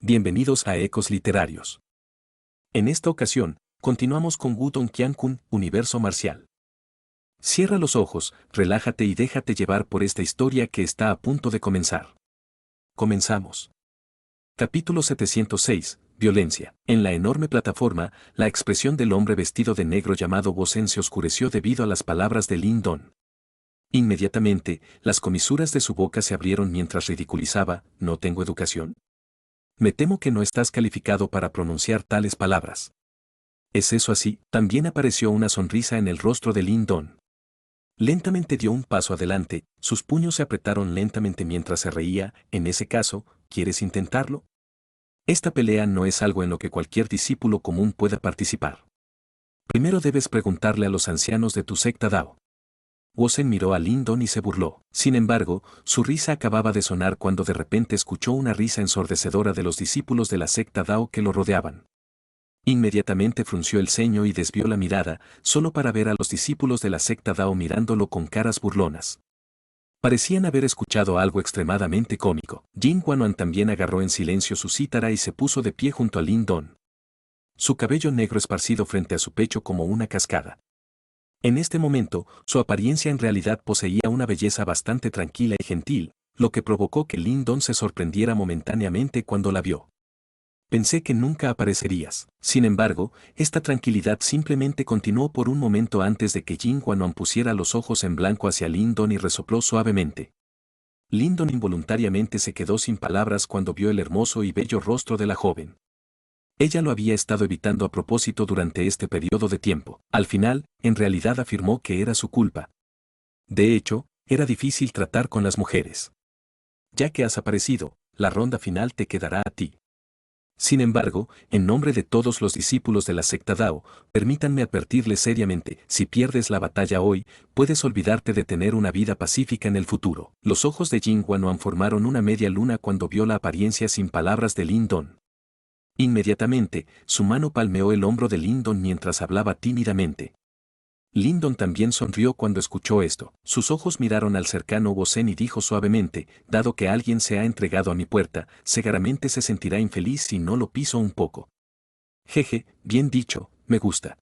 Bienvenidos a Ecos Literarios. En esta ocasión, continuamos con Wudong Qiankun, Universo Marcial. Cierra los ojos, relájate y déjate llevar por esta historia que está a punto de comenzar. Comenzamos. Capítulo 706. Violencia. En la enorme plataforma, la expresión del hombre vestido de negro llamado Wozen se oscureció debido a las palabras de Lin Don. Inmediatamente, las comisuras de su boca se abrieron mientras ridiculizaba: ¿no tengo educación? Me temo que no estás calificado para pronunciar tales palabras. ¿Es eso así? También apareció una sonrisa en el rostro de Lin Don. Lentamente dio un paso adelante, sus puños se apretaron lentamente mientras se reía. En ese caso, ¿quieres intentarlo? Esta pelea no es algo en lo que cualquier discípulo común pueda participar. Primero debes preguntarle a los ancianos de tu secta Dao. Wozen miró a Lin Don y se burló. Sin embargo, su risa acababa de sonar cuando de repente escuchó una risa ensordecedora de los discípulos de la secta Dao que lo rodeaban. Inmediatamente frunció el ceño y desvió la mirada, solo para ver a los discípulos de la secta Dao mirándolo con caras burlonas. Parecían haber escuchado algo extremadamente cómico. Jin Guanuan también agarró en silencio su cítara y se puso de pie junto a Lin Don. Su cabello negro esparcido frente a su pecho como una cascada. En este momento, su apariencia en realidad poseía una belleza bastante tranquila y gentil, lo que provocó que Lin Don se sorprendiera momentáneamente cuando la vio. Pensé que nunca aparecerías. Sin embargo, esta tranquilidad simplemente continuó por un momento antes de que Jin Guanuan pusiera los ojos en blanco hacia Lin Don y resopló suavemente. Lin Don involuntariamente se quedó sin palabras cuando vio el hermoso y bello rostro de la joven. Ella lo había estado evitando a propósito durante este periodo de tiempo. Al final, en realidad afirmó que era su culpa. De hecho, era difícil tratar con las mujeres. Ya que has aparecido, la ronda final te quedará a ti. Sin embargo, en nombre de todos los discípulos de la secta Dao, permítanme advertirles seriamente: si pierdes la batalla hoy, puedes olvidarte de tener una vida pacífica en el futuro. Los ojos de Jin Guanuan formaron una media luna cuando vio la apariencia sin palabras de Lin Don. Inmediatamente, su mano palmeó el hombro de Lin Don mientras hablaba tímidamente. Lin Don también sonrió cuando escuchó esto. Sus ojos miraron al cercano Wozen y dijo suavemente: dado que alguien se ha entregado a mi puerta, seguramente se sentirá infeliz si no lo piso un poco. Jeje, bien dicho, me gusta.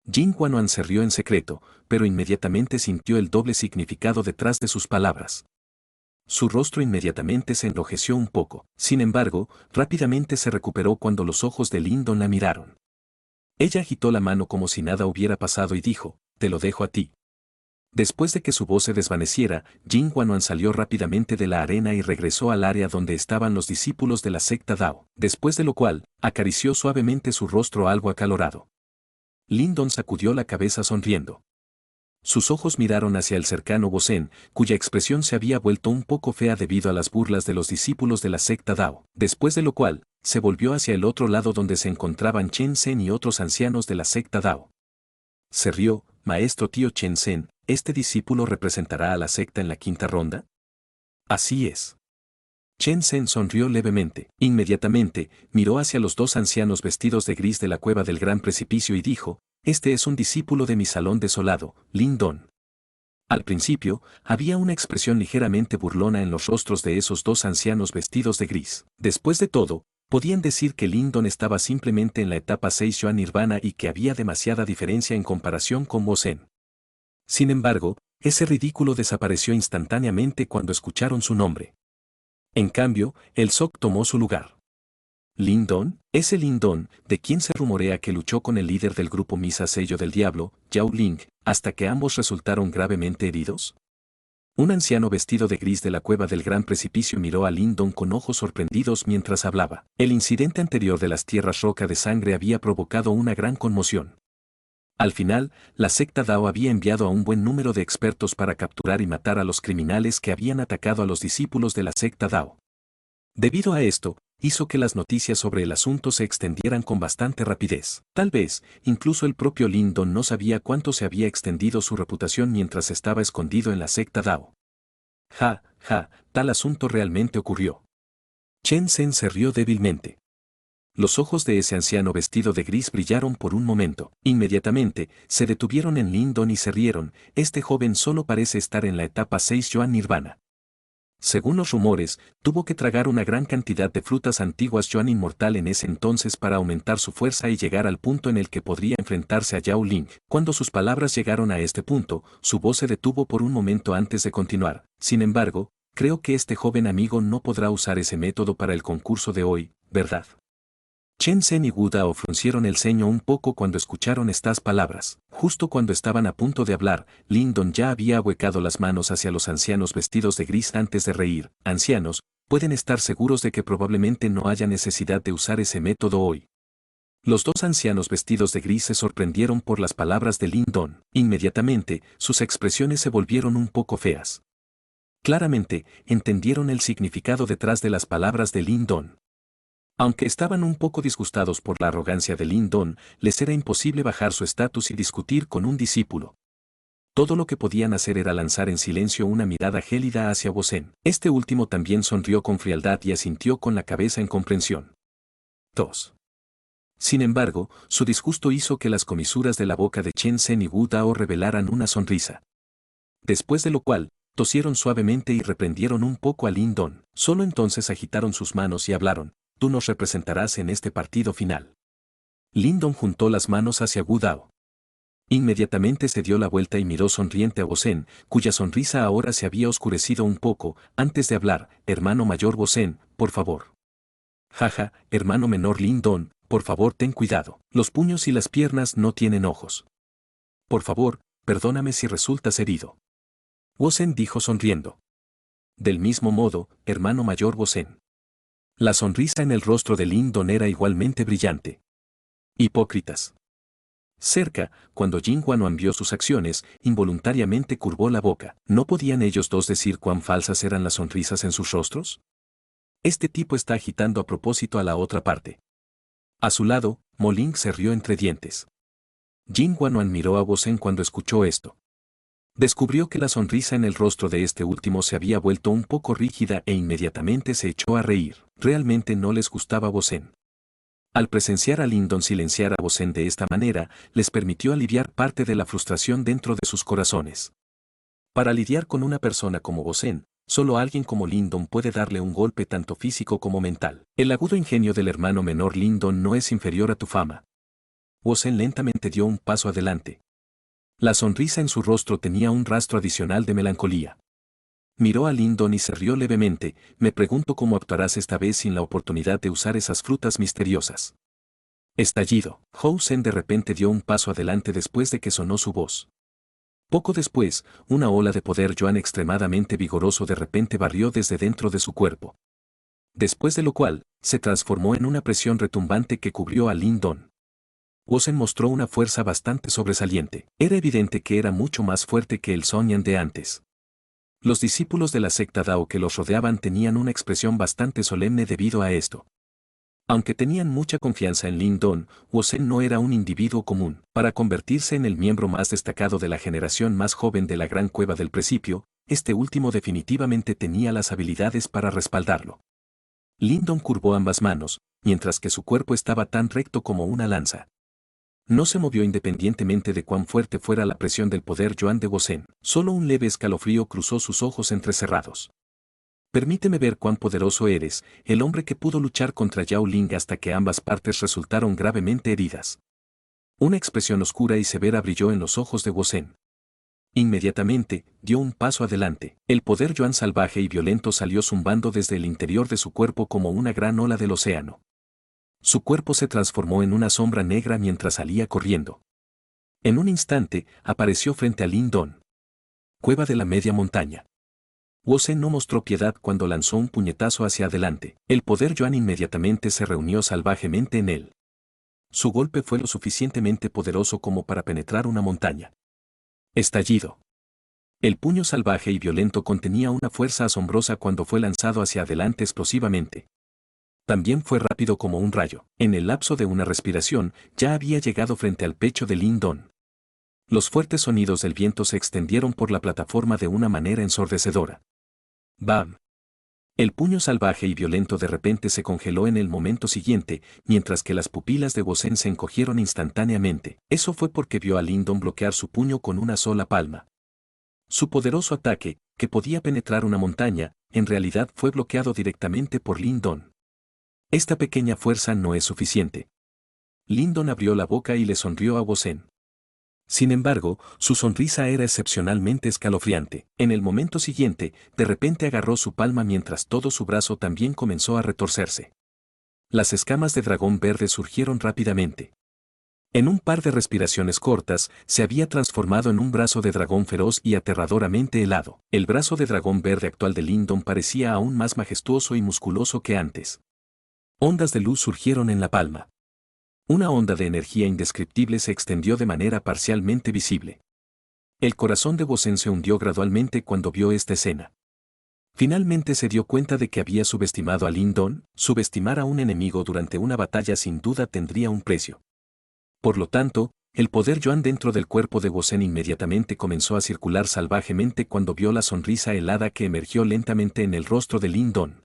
Jin Guanuan se rió en secreto, pero inmediatamente sintió el doble significado detrás de sus palabras. Su rostro inmediatamente se enrojeció un poco. Sin embargo, rápidamente se recuperó cuando los ojos de Lin Don la miraron. Ella agitó la mano como si nada hubiera pasado y dijo: te lo dejo a ti. Después de que su voz se desvaneciera, Jin Guanuan salió rápidamente de la arena y regresó al área donde estaban los discípulos de la secta Dao, después de lo cual, acarició suavemente su rostro algo acalorado. Lin Don sacudió la cabeza sonriendo. Sus ojos miraron hacia el cercano Wozen, cuya expresión se había vuelto un poco fea debido a las burlas de los discípulos de la secta Dao, después de lo cual, se volvió hacia el otro lado donde se encontraban Chen Zhen y otros ancianos de la secta Dao. Se rió: maestro tío Chen Zhen, ¿este discípulo representará a la secta en la quinta ronda? Así es. Chen Zhen sonrió levemente. Inmediatamente, miró hacia los dos ancianos vestidos de gris de la cueva del gran precipicio y dijo: este es un discípulo de mi salón desolado, Lin Don. Al principio, había una expresión ligeramente burlona en los rostros de esos dos ancianos vestidos de gris. Después de todo, podían decir que Lin Don estaba simplemente en la etapa 6 Yuan Nirvana y que había demasiada diferencia en comparación con Wozen. Sin embargo, ese ridículo desapareció instantáneamente cuando escucharon su nombre. En cambio, el Sok tomó su lugar. Lin Don, ese Lin Don, de quien se rumorea que luchó con el líder del grupo Misa Sello del Diablo, Yao Ling, hasta que ambos resultaron gravemente heridos. Un anciano vestido de gris de la cueva del gran precipicio miró a Lin Don con ojos sorprendidos mientras hablaba. El incidente anterior de las tierras roca de sangre había provocado una gran conmoción. Al final, la secta Dao había enviado a un buen número de expertos para capturar y matar a los criminales que habían atacado a los discípulos de la secta Dao. Debido a esto, hizo que las noticias sobre el asunto se extendieran con bastante rapidez. Tal vez, incluso el propio Lin Don no sabía cuánto se había extendido su reputación mientras estaba escondido en la secta Dao. Ja, tal asunto realmente ocurrió. Chen Zhen se rió débilmente. Los ojos de ese anciano vestido de gris brillaron por un momento. Inmediatamente, se detuvieron en Lin Don y se rieron: este joven solo parece estar en la etapa 6 Yuan Nirvana. Según los rumores, tuvo que tragar una gran cantidad de frutas antiguas Yuan inmortal en ese entonces para aumentar su fuerza y llegar al punto en el que podría enfrentarse a Yao Ling. Cuando sus palabras llegaron a este punto, su voz se detuvo por un momento antes de continuar. Sin embargo, creo que este joven amigo no podrá usar ese método para el concurso de hoy, ¿verdad? Chen Zhen y Wu Dao fruncieron el ceño un poco cuando escucharon estas palabras. Justo cuando estaban a punto de hablar, Lin Don ya había ahuecado las manos hacia los ancianos vestidos de gris antes de reír. Ancianos, pueden estar seguros de que probablemente no haya necesidad de usar ese método hoy. Los dos ancianos vestidos de gris se sorprendieron por las palabras de Lin Don. Inmediatamente, sus expresiones se volvieron un poco feas. Claramente, entendieron el significado detrás de las palabras de Lin Don. Aunque estaban un poco disgustados por la arrogancia de Lin Don, les era imposible bajar su estatus y discutir con un discípulo. Todo lo que podían hacer era lanzar en silencio una mirada gélida hacia Bosen. Este último también sonrió con frialdad y asintió con la cabeza en comprensión. 2. Sin embargo, su disgusto hizo que las comisuras de la boca de Chen Zhen y Wu Dao revelaran una sonrisa. Después de lo cual, tosieron suavemente y reprendieron un poco a Lin Don. Solo entonces agitaron sus manos y hablaron. Tú nos representarás en este partido final. Lin Don juntó las manos hacia Wu Dao. Inmediatamente se dio la vuelta y miró sonriente a Bosen, cuya sonrisa ahora se había oscurecido un poco. Antes de hablar, hermano mayor Bosen, por favor. Jaja, hermano menor Lin Don, por favor ten cuidado. Los puños y las piernas no tienen ojos. Por favor, perdóname si resultas herido. Bosen dijo sonriendo. Del mismo modo, hermano mayor Bosen. La sonrisa en el rostro de Lin Don era igualmente brillante. Hipócritas. Cerca, cuando Jin Guanuan vio sus acciones, involuntariamente curvó la boca. ¿No podían ellos dos decir cuán falsas eran las sonrisas en sus rostros? Este tipo está agitando a propósito a la otra parte. A su lado, Mo Ling se rió entre dientes. Jin Guanuan miró a Bosen cuando escuchó esto. Descubrió que la sonrisa en el rostro de este último se había vuelto un poco rígida e inmediatamente se echó a reír. Realmente no les gustaba Bosen. Al presenciar a Lin Don silenciar a Bosen de esta manera, les permitió aliviar parte de la frustración dentro de sus corazones. Para lidiar con una persona como Bosen, solo alguien como Lin Don puede darle un golpe tanto físico como mental. El agudo ingenio del hermano menor Lin Don no es inferior a tu fama. Bosen lentamente dio un paso adelante. La sonrisa en su rostro tenía un rastro adicional de melancolía. Miró a Lin Don y se rió levemente. Me pregunto cómo actuarás esta vez sin la oportunidad de usar esas frutas misteriosas. Estallido. Hou Sen de repente dio un paso adelante después de que sonó su voz. Poco después, una ola de poder Yuan extremadamente vigoroso de repente barrió desde dentro de su cuerpo. Después de lo cual, se transformó en una presión retumbante que cubrió a Lin Don. Bosen mostró una fuerza bastante sobresaliente. Era evidente que era mucho más fuerte que el Song Yan de antes. Los discípulos de la secta Dao que los rodeaban tenían una expresión bastante solemne debido a esto. Aunque tenían mucha confianza en Lin Don, Bosen no era un individuo común. Para convertirse en el miembro más destacado de la generación más joven de la Gran Cueva del Precipio, este último definitivamente tenía las habilidades para respaldarlo. Lin Don curvó ambas manos, mientras que su cuerpo estaba tan recto como una lanza. No se movió independientemente de cuán fuerte fuera la presión del poder Yuan de Bosen. Solo un leve escalofrío cruzó sus ojos entrecerrados. Permíteme ver cuán poderoso eres, el hombre que pudo luchar contra Yao Ling hasta que ambas partes resultaron gravemente heridas. Una expresión oscura y severa brilló en los ojos de Bosen. Inmediatamente, dio un paso adelante. El poder Yuan salvaje y violento salió zumbando desde el interior de su cuerpo como una gran ola del océano. Su cuerpo se transformó en una sombra negra mientras salía corriendo. En un instante, apareció frente a Lin Don. Cueva de la media montaña. Bosen no mostró piedad cuando lanzó un puñetazo hacia adelante. El poder Yuan inmediatamente se reunió salvajemente en él. Su golpe fue lo suficientemente poderoso como para penetrar una montaña. Estallido. El puño salvaje y violento contenía una fuerza asombrosa cuando fue lanzado hacia adelante explosivamente. También fue rápido como un rayo. En el lapso de una respiración, ya había llegado frente al pecho de Lin Don. Los fuertes sonidos del viento se extendieron por la plataforma de una manera ensordecedora. ¡Bam! El puño salvaje y violento de repente se congeló en el momento siguiente, mientras que las pupilas de Bosen se encogieron instantáneamente. Eso fue porque vio a Lin Don bloquear su puño con una sola palma. Su poderoso ataque, que podía penetrar una montaña, en realidad fue bloqueado directamente por Lindon. Esta pequeña fuerza no es suficiente. Lindon abrió la boca y le sonrió a Wozen. Sin embargo, su sonrisa era excepcionalmente escalofriante. En el momento siguiente, de repente agarró su palma mientras todo su brazo también comenzó a retorcerse. Las escamas de dragón verde surgieron rápidamente. En un par de respiraciones cortas, se había transformado en un brazo de dragón feroz y aterradoramente helado. El brazo de dragón verde actual de Lindon parecía aún más majestuoso y musculoso que antes. Ondas de luz surgieron en la palma. Una onda de energía indescriptible se extendió de manera parcialmente visible. El corazón de Wozen se hundió gradualmente cuando vio esta escena. Finalmente se dio cuenta de que había subestimado a Lindon. Subestimar a un enemigo durante una batalla sin duda tendría un precio. Por lo tanto, el poder Yuan dentro del cuerpo de Wozen inmediatamente comenzó a circular salvajemente cuando vio la sonrisa helada que emergió lentamente en el rostro de Lindon.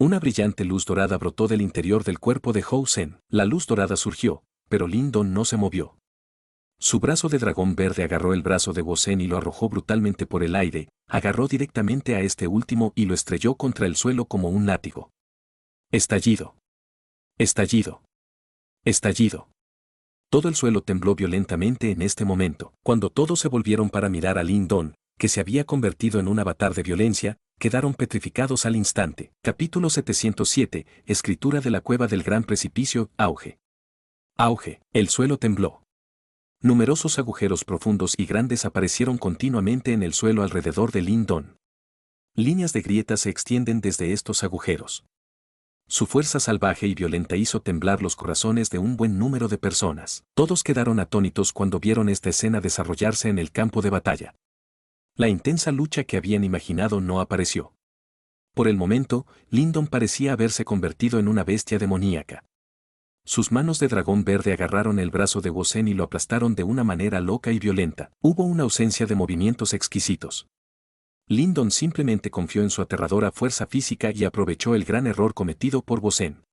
Una brillante luz dorada brotó del interior del cuerpo de Hou-Sen. La luz dorada surgió, pero Lindon no se movió. Su brazo de dragón verde agarró el brazo de Wozen y lo arrojó brutalmente por el aire, agarró directamente a este último y lo estrelló contra el suelo como un látigo. Estallido. Estallido. Estallido. Todo el suelo tembló violentamente en este momento. Cuando todos se volvieron para mirar a Lindon, que se había convertido en un avatar de violencia, quedaron petrificados al instante. Capítulo 707, Escritura de la cueva del gran precipicio, auge. Auge, el suelo tembló. Numerosos agujeros profundos y grandes aparecieron continuamente en el suelo alrededor de Lindon. Líneas de grietas se extienden desde estos agujeros. Su fuerza salvaje y violenta hizo temblar los corazones de un buen número de personas. Todos quedaron atónitos cuando vieron esta escena desarrollarse en el campo de batalla. La intensa lucha que habían imaginado no apareció. Por el momento, Lindon parecía haberse convertido en una bestia demoníaca. Sus manos de dragón verde agarraron el brazo de Wozen y lo aplastaron de una manera loca y violenta. Hubo una ausencia de movimientos exquisitos. Lindon simplemente confió en su aterradora fuerza física y aprovechó el gran error cometido por Wozen.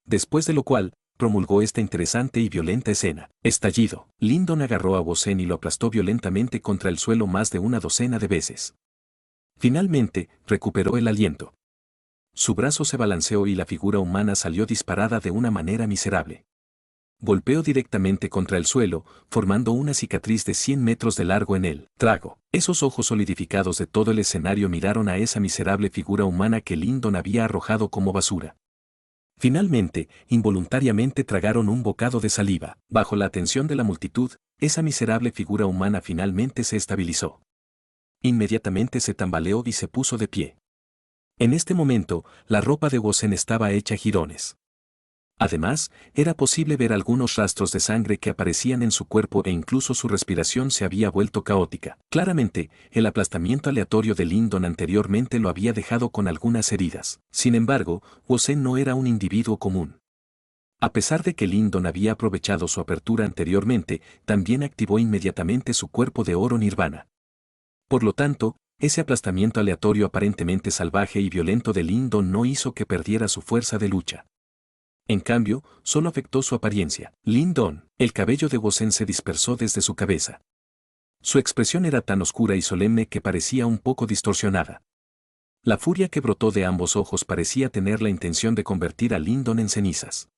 Después de lo cual, promulgó esta interesante y violenta escena. Estallido. Lindon agarró a Wozen y lo aplastó violentamente contra el suelo más de una docena de veces. Finalmente, recuperó el aliento. Su brazo se balanceó y la figura humana salió disparada de una manera miserable. Golpeó directamente contra el suelo, formando una cicatriz de 100 metros de largo en él. Trago. Esos ojos solidificados de todo el escenario miraron a esa miserable figura humana que Lindon había arrojado como basura. Finalmente, involuntariamente tragaron un bocado de saliva. Bajo la atención de la multitud, esa miserable figura humana finalmente se estabilizó. Inmediatamente se tambaleó y se puso de pie. En este momento, la ropa de Wozen estaba hecha jirones. Además, era posible ver algunos rastros de sangre que aparecían en su cuerpo e incluso su respiración se había vuelto caótica. Claramente, el aplastamiento aleatorio de Lindon anteriormente lo había dejado con algunas heridas. Sin embargo, Wozen no era un individuo común. A pesar de que Lindon había aprovechado su apertura anteriormente, también activó inmediatamente su cuerpo de oro nirvana. Por lo tanto, ese aplastamiento aleatorio aparentemente salvaje y violento de Lindon no hizo que perdiera su fuerza de lucha. En cambio, solo afectó su apariencia. Lindon, el cabello de Wozen se dispersó desde su cabeza. Su expresión era tan oscura y solemne que parecía un poco distorsionada. La furia que brotó de ambos ojos parecía tener la intención de convertir a Lindon en cenizas.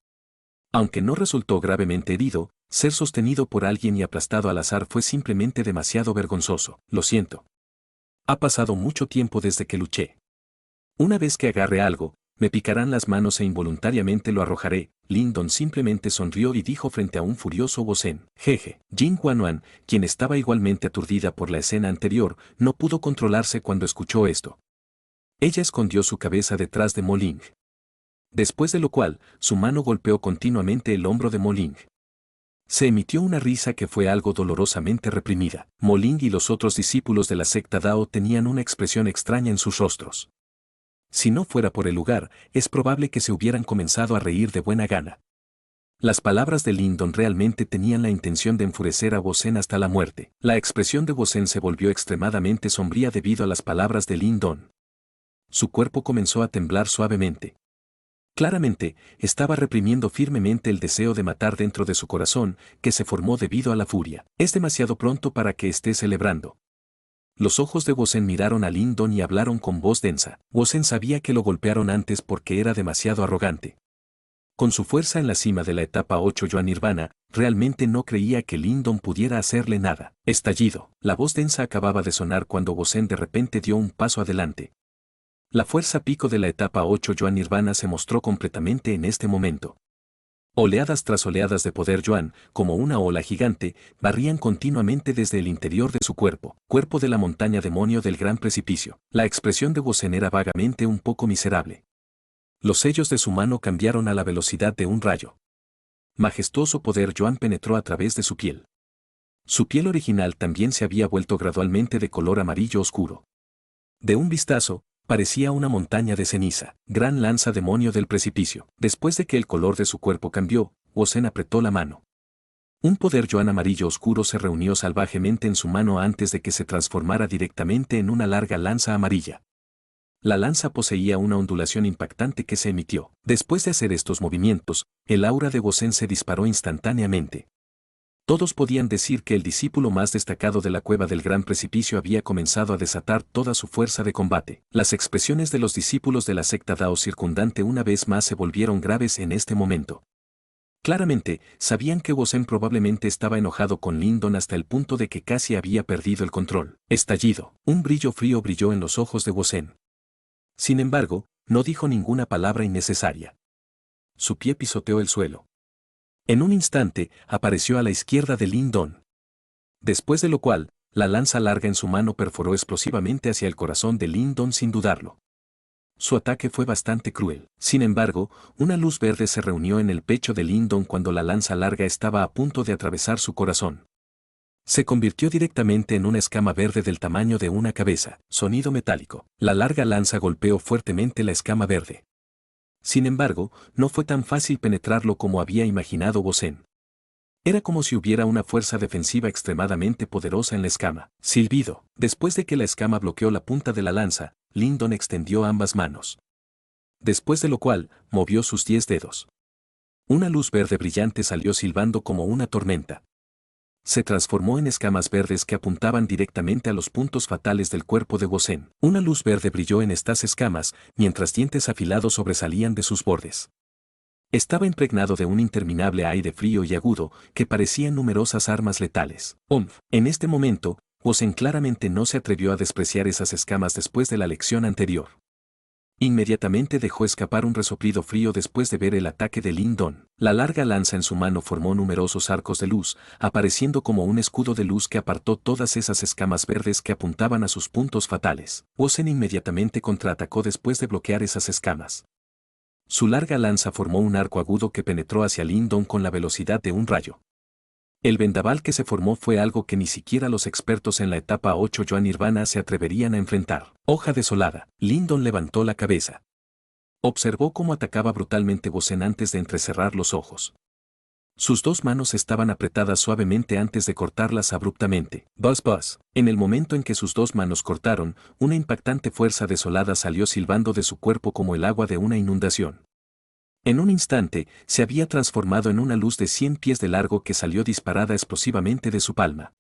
Aunque no resultó gravemente herido, ser sostenido por alguien y aplastado al azar fue simplemente demasiado vergonzoso. Lo siento. Ha pasado mucho tiempo desde que luché. Una vez que agarre algo, me picarán las manos e involuntariamente lo arrojaré. Lindon simplemente sonrió y dijo frente a un furioso Wozen. Jeje. Jin Guanuan, quien estaba igualmente aturdida por la escena anterior, no pudo controlarse cuando escuchó esto. Ella escondió su cabeza detrás de Mo Ling. Después de lo cual, su mano golpeó continuamente el hombro de Mo Ling. Se emitió una risa que fue algo dolorosamente reprimida. Mo Ling y los otros discípulos de la secta Dao tenían una expresión extraña en sus rostros. Si no fuera por el lugar, es probable que se hubieran comenzado a reír de buena gana. Las palabras de Lindon realmente tenían la intención de enfurecer a Wozen hasta la muerte. La expresión de Wozen se volvió extremadamente sombría debido a las palabras de Lindon. Su cuerpo comenzó a temblar suavemente. Claramente, estaba reprimiendo firmemente el deseo de matar dentro de su corazón, que se formó debido a la furia. Es demasiado pronto para que esté celebrando. Los ojos de Wozen miraron a Lindon y hablaron con voz densa. Wozen sabía que lo golpearon antes porque era demasiado arrogante. Con su fuerza en la cima de la etapa 8 Yuan Nirvana, realmente no creía que Lindon pudiera hacerle nada. Estallido. La voz densa acababa de sonar cuando Wozen de repente dio un paso adelante. La fuerza pico de la etapa 8 Yuan Nirvana se mostró completamente en este momento. Oleadas tras oleadas de poder Yuan, como una ola gigante, barrían continuamente desde el interior de su cuerpo de la montaña demonio del gran precipicio. La expresión de Wozen era vagamente un poco miserable. Los sellos de su mano cambiaron a la velocidad de un rayo. Majestuoso poder Yuan penetró a través de su piel. Su piel original también se había vuelto gradualmente de color amarillo oscuro. De un vistazo, parecía una montaña de ceniza, gran lanza demonio del precipicio. Después de que el color de su cuerpo cambió, Wozen apretó la mano. Un poder Yuan amarillo oscuro se reunió salvajemente en su mano antes de que se transformara directamente en una larga lanza amarilla. La lanza poseía una ondulación impactante que se emitió. Después de hacer estos movimientos, el aura de Wozen se disparó instantáneamente. Todos podían decir que el discípulo más destacado de la cueva del gran precipicio había comenzado a desatar toda su fuerza de combate. Las expresiones de los discípulos de la secta Dao circundante una vez más se volvieron graves en este momento. Claramente, sabían que Wozen probablemente estaba enojado con Lindon hasta el punto de que casi había perdido el control. Estallido. Un brillo frío brilló en los ojos de Wozen. Sin embargo, no dijo ninguna palabra innecesaria. Su pie pisoteó el suelo. En un instante, apareció a la izquierda de Lindon. Después de lo cual, la lanza larga en su mano perforó explosivamente hacia el corazón de Lindon sin dudarlo. Su ataque fue bastante cruel. Sin embargo, una luz verde se reunió en el pecho de Lindon cuando la lanza larga estaba a punto de atravesar su corazón. Se convirtió directamente en una escama verde del tamaño de una cabeza. Sonido metálico. La larga lanza golpeó fuertemente la escama verde. Sin embargo, no fue tan fácil penetrarlo como había imaginado Wozen. Era como si hubiera una fuerza defensiva extremadamente poderosa en la escama. Silbido. Después de que la escama bloqueó la punta de la lanza, Lindon extendió ambas manos. Después de lo cual, movió sus 10 dedos. Una luz verde brillante salió silbando como una tormenta. Se transformó en escamas verdes que apuntaban directamente a los puntos fatales del cuerpo de Wozen. Una luz verde brilló en estas escamas, mientras dientes afilados sobresalían de sus bordes. Estaba impregnado de un interminable aire frío y agudo, que parecían numerosas armas letales. En este momento, Wozen claramente no se atrevió a despreciar esas escamas después de la lección anterior. Inmediatamente dejó escapar un resoplido frío después de ver el ataque de Lindon. La larga lanza en su mano formó numerosos arcos de luz, apareciendo como un escudo de luz que apartó todas esas escamas verdes que apuntaban a sus puntos fatales. Wozen inmediatamente contraatacó después de bloquear esas escamas. Su larga lanza formó un arco agudo que penetró hacia Lindon con la velocidad de un rayo. El vendaval que se formó fue algo que ni siquiera los expertos en la etapa 8 Yuan Nirvana se atreverían a enfrentar. Hoja desolada. Lindon levantó la cabeza. Observó cómo atacaba brutalmente Wozen antes de entrecerrar los ojos. Sus dos manos estaban apretadas suavemente antes de cortarlas abruptamente. Buzz buzz. En el momento en que sus dos manos cortaron, una impactante fuerza desolada salió silbando de su cuerpo como el agua de una inundación. En un instante, se había transformado en una luz de 100 pies de largo que salió disparada explosivamente de su palma.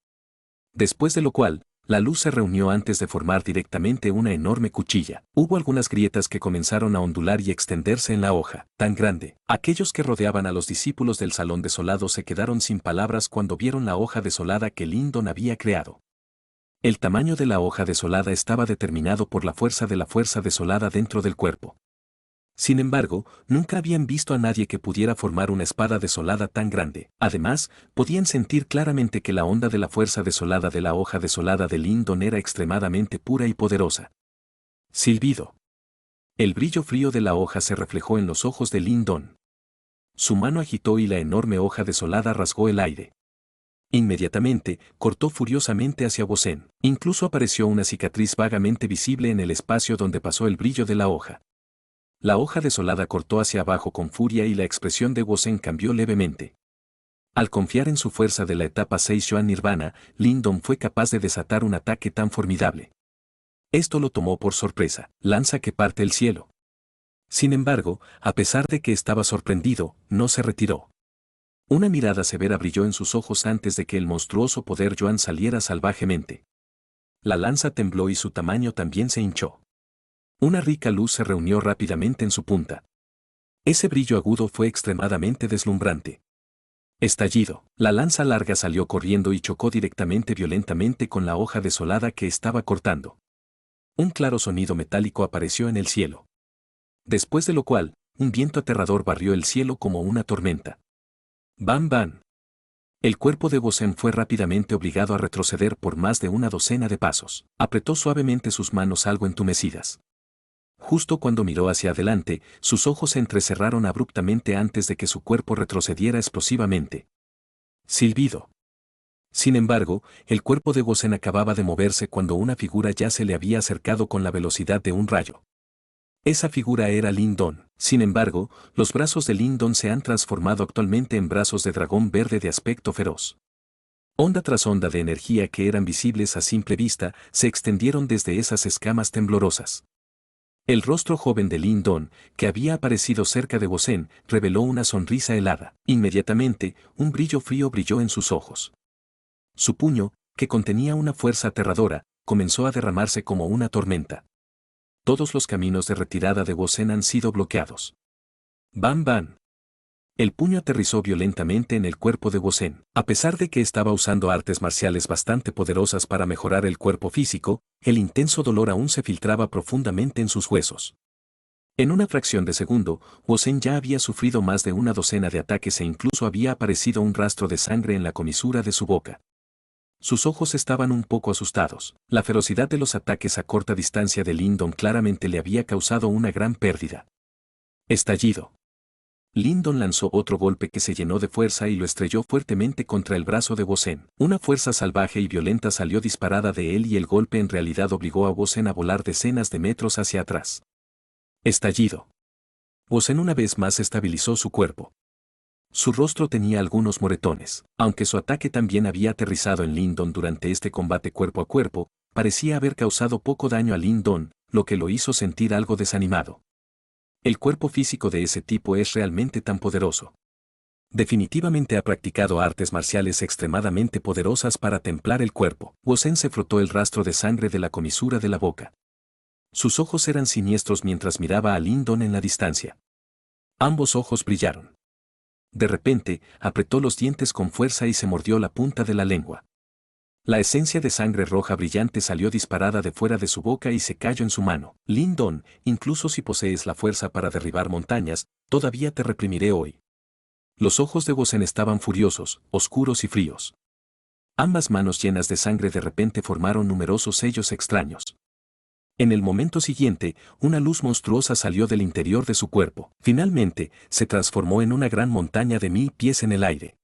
Después de lo cual, la luz se reunió antes de formar directamente una enorme cuchilla. Hubo algunas grietas que comenzaron a ondular y extenderse en la hoja, tan grande. Aquellos que rodeaban a los discípulos del salón desolado se quedaron sin palabras cuando vieron la hoja desolada que Lindon había creado. El tamaño de la hoja desolada estaba determinado por la fuerza desolada dentro del cuerpo. Sin embargo, nunca habían visto a nadie que pudiera formar una espada desolada tan grande. Además, podían sentir claramente que la onda de la fuerza desolada de la hoja desolada de Lindon era extremadamente pura y poderosa. Silbido. El brillo frío de la hoja se reflejó en los ojos de Lindon. Su mano agitó y la enorme hoja desolada rasgó el aire. Inmediatamente, cortó furiosamente hacia Wozen. Incluso apareció una cicatriz vagamente visible en el espacio donde pasó el brillo de la hoja. La hoja desolada cortó hacia abajo con furia y la expresión de Wozen cambió levemente. Al confiar en su fuerza de la etapa 6 Yuan Nirvana, Lindon fue capaz de desatar un ataque tan formidable. Esto lo tomó por sorpresa. Lanza que parte el cielo. Sin embargo, a pesar de que estaba sorprendido, no se retiró. Una mirada severa brilló en sus ojos antes de que el monstruoso poder Yuan saliera salvajemente. La lanza tembló y su tamaño también se hinchó. Una rica luz se reunió rápidamente en su punta. Ese brillo agudo fue extremadamente deslumbrante. Estallido. La lanza larga salió corriendo y chocó violentamente con la hoja desolada que estaba cortando. Un claro sonido metálico apareció en el cielo. Después de lo cual, un viento aterrador barrió el cielo como una tormenta. ¡Bam, bam! El cuerpo de Gosen fue rápidamente obligado a retroceder por más de una docena de pasos. Apretó suavemente sus manos algo entumecidas. Justo cuando miró hacia adelante, sus ojos se entrecerraron abruptamente antes de que su cuerpo retrocediera explosivamente. Silbido. Sin embargo, el cuerpo de Gosen acababa de moverse cuando una figura ya se le había acercado con la velocidad de un rayo. Esa figura era Lindon. Sin embargo, los brazos de Lindon se han transformado actualmente en brazos de dragón verde de aspecto feroz. Onda tras onda de energía que eran visibles a simple vista se extendieron desde esas escamas temblorosas. El rostro joven de Lindon, que había aparecido cerca de Gosen, reveló una sonrisa helada. Inmediatamente, un brillo frío brilló en sus ojos. Su puño, que contenía una fuerza aterradora, comenzó a derramarse como una tormenta. Todos los caminos de retirada de Gosen han sido bloqueados. ¡Bam, bam! El puño aterrizó violentamente en el cuerpo de Gosen. A pesar de que estaba usando artes marciales bastante poderosas para mejorar el cuerpo físico, el intenso dolor aún se filtraba profundamente en sus huesos. En una fracción de segundo, Gosen ya había sufrido más de una docena de ataques e incluso había aparecido un rastro de sangre en la comisura de su boca. Sus ojos estaban un poco asustados. La ferocidad de los ataques a corta distancia de Lindon claramente le había causado una gran pérdida. Estallido. Lindon lanzó otro golpe que se llenó de fuerza y lo estrelló fuertemente contra el brazo de Gosen. Una fuerza salvaje y violenta salió disparada de él y el golpe en realidad obligó a Gosen a volar decenas de metros hacia atrás. Estallido. Gosen una vez más estabilizó su cuerpo. Su rostro tenía algunos moretones. Aunque su ataque también había aterrizado en Lindon durante este combate cuerpo a cuerpo, parecía haber causado poco daño a Lindon, lo que lo hizo sentir algo desanimado. El cuerpo físico de ese tipo es realmente tan poderoso. Definitivamente ha practicado artes marciales extremadamente poderosas para templar el cuerpo. Gosen se frotó el rastro de sangre de la comisura de la boca. Sus ojos eran siniestros mientras miraba a Lindon en la distancia. Ambos ojos brillaron. De repente, apretó los dientes con fuerza y se mordió la punta de la lengua. La esencia de sangre roja brillante salió disparada de fuera de su boca y se cayó en su mano. Lindon, incluso si posees la fuerza para derribar montañas, todavía te reprimiré hoy. Los ojos de Gosen estaban furiosos, oscuros y fríos. Ambas manos llenas de sangre de repente formaron numerosos sellos extraños. En el momento siguiente, una luz monstruosa salió del interior de su cuerpo. Finalmente, se transformó en una gran montaña de 1000 pies en el aire.